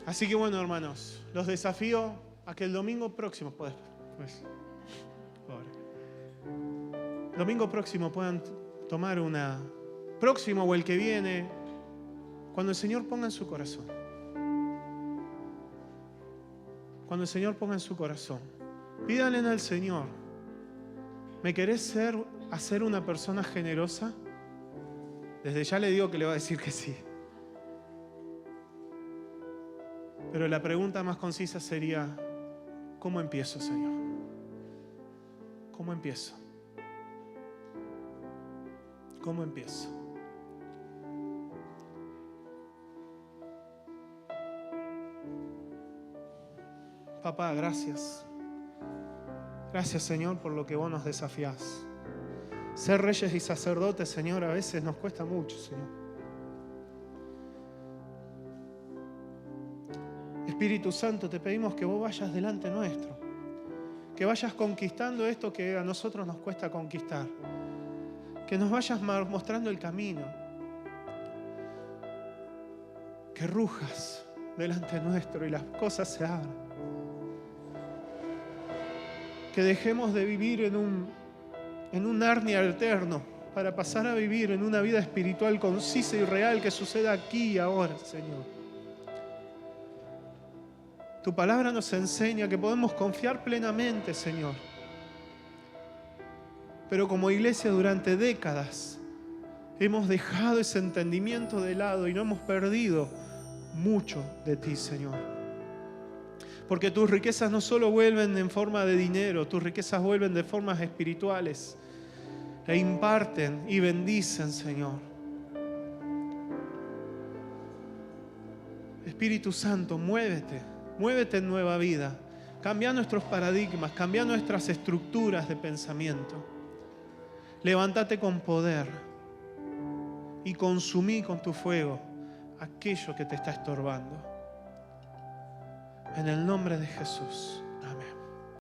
Así que bueno, hermanos, los desafío a que el domingo próximo, domingo próximo puedan tomar una, próximo o el que viene, cuando el Señor ponga en su corazón, cuando el Señor ponga en su corazón, pídanle al Señor, ¿me querés hacer una persona generosa? Desde ya le digo que le va a decir que sí. Pero la pregunta más concisa sería, ¿cómo empiezo, Señor? ¿Cómo empiezo? ¿Cómo empiezo? Papá, gracias. Gracias, Señor, por lo que vos nos desafías. Ser reyes y sacerdotes, Señor, a veces nos cuesta mucho, Señor. Espíritu Santo, te pedimos que vos vayas delante nuestro, que vayas conquistando esto que a nosotros nos cuesta conquistar, que nos vayas mostrando el camino, que rujas delante nuestro y las cosas se abran, que dejemos de vivir en un Narnia alterno para pasar a vivir en una vida espiritual concisa y real que suceda aquí y ahora, Señor. Tu palabra nos enseña que podemos confiar plenamente, Señor. Pero como iglesia durante décadas hemos dejado ese entendimiento de lado y no hemos perdido mucho de ti, Señor. Porque tus riquezas no solo vuelven en forma de dinero, tus riquezas vuelven de formas espirituales e imparten y bendicen, Señor. Espíritu Santo, muévete en Nueva Vida. Cambia nuestros paradigmas, cambia nuestras estructuras de pensamiento. Levántate con poder y consumí con tu fuego aquello que te está estorbando. En el nombre de Jesús.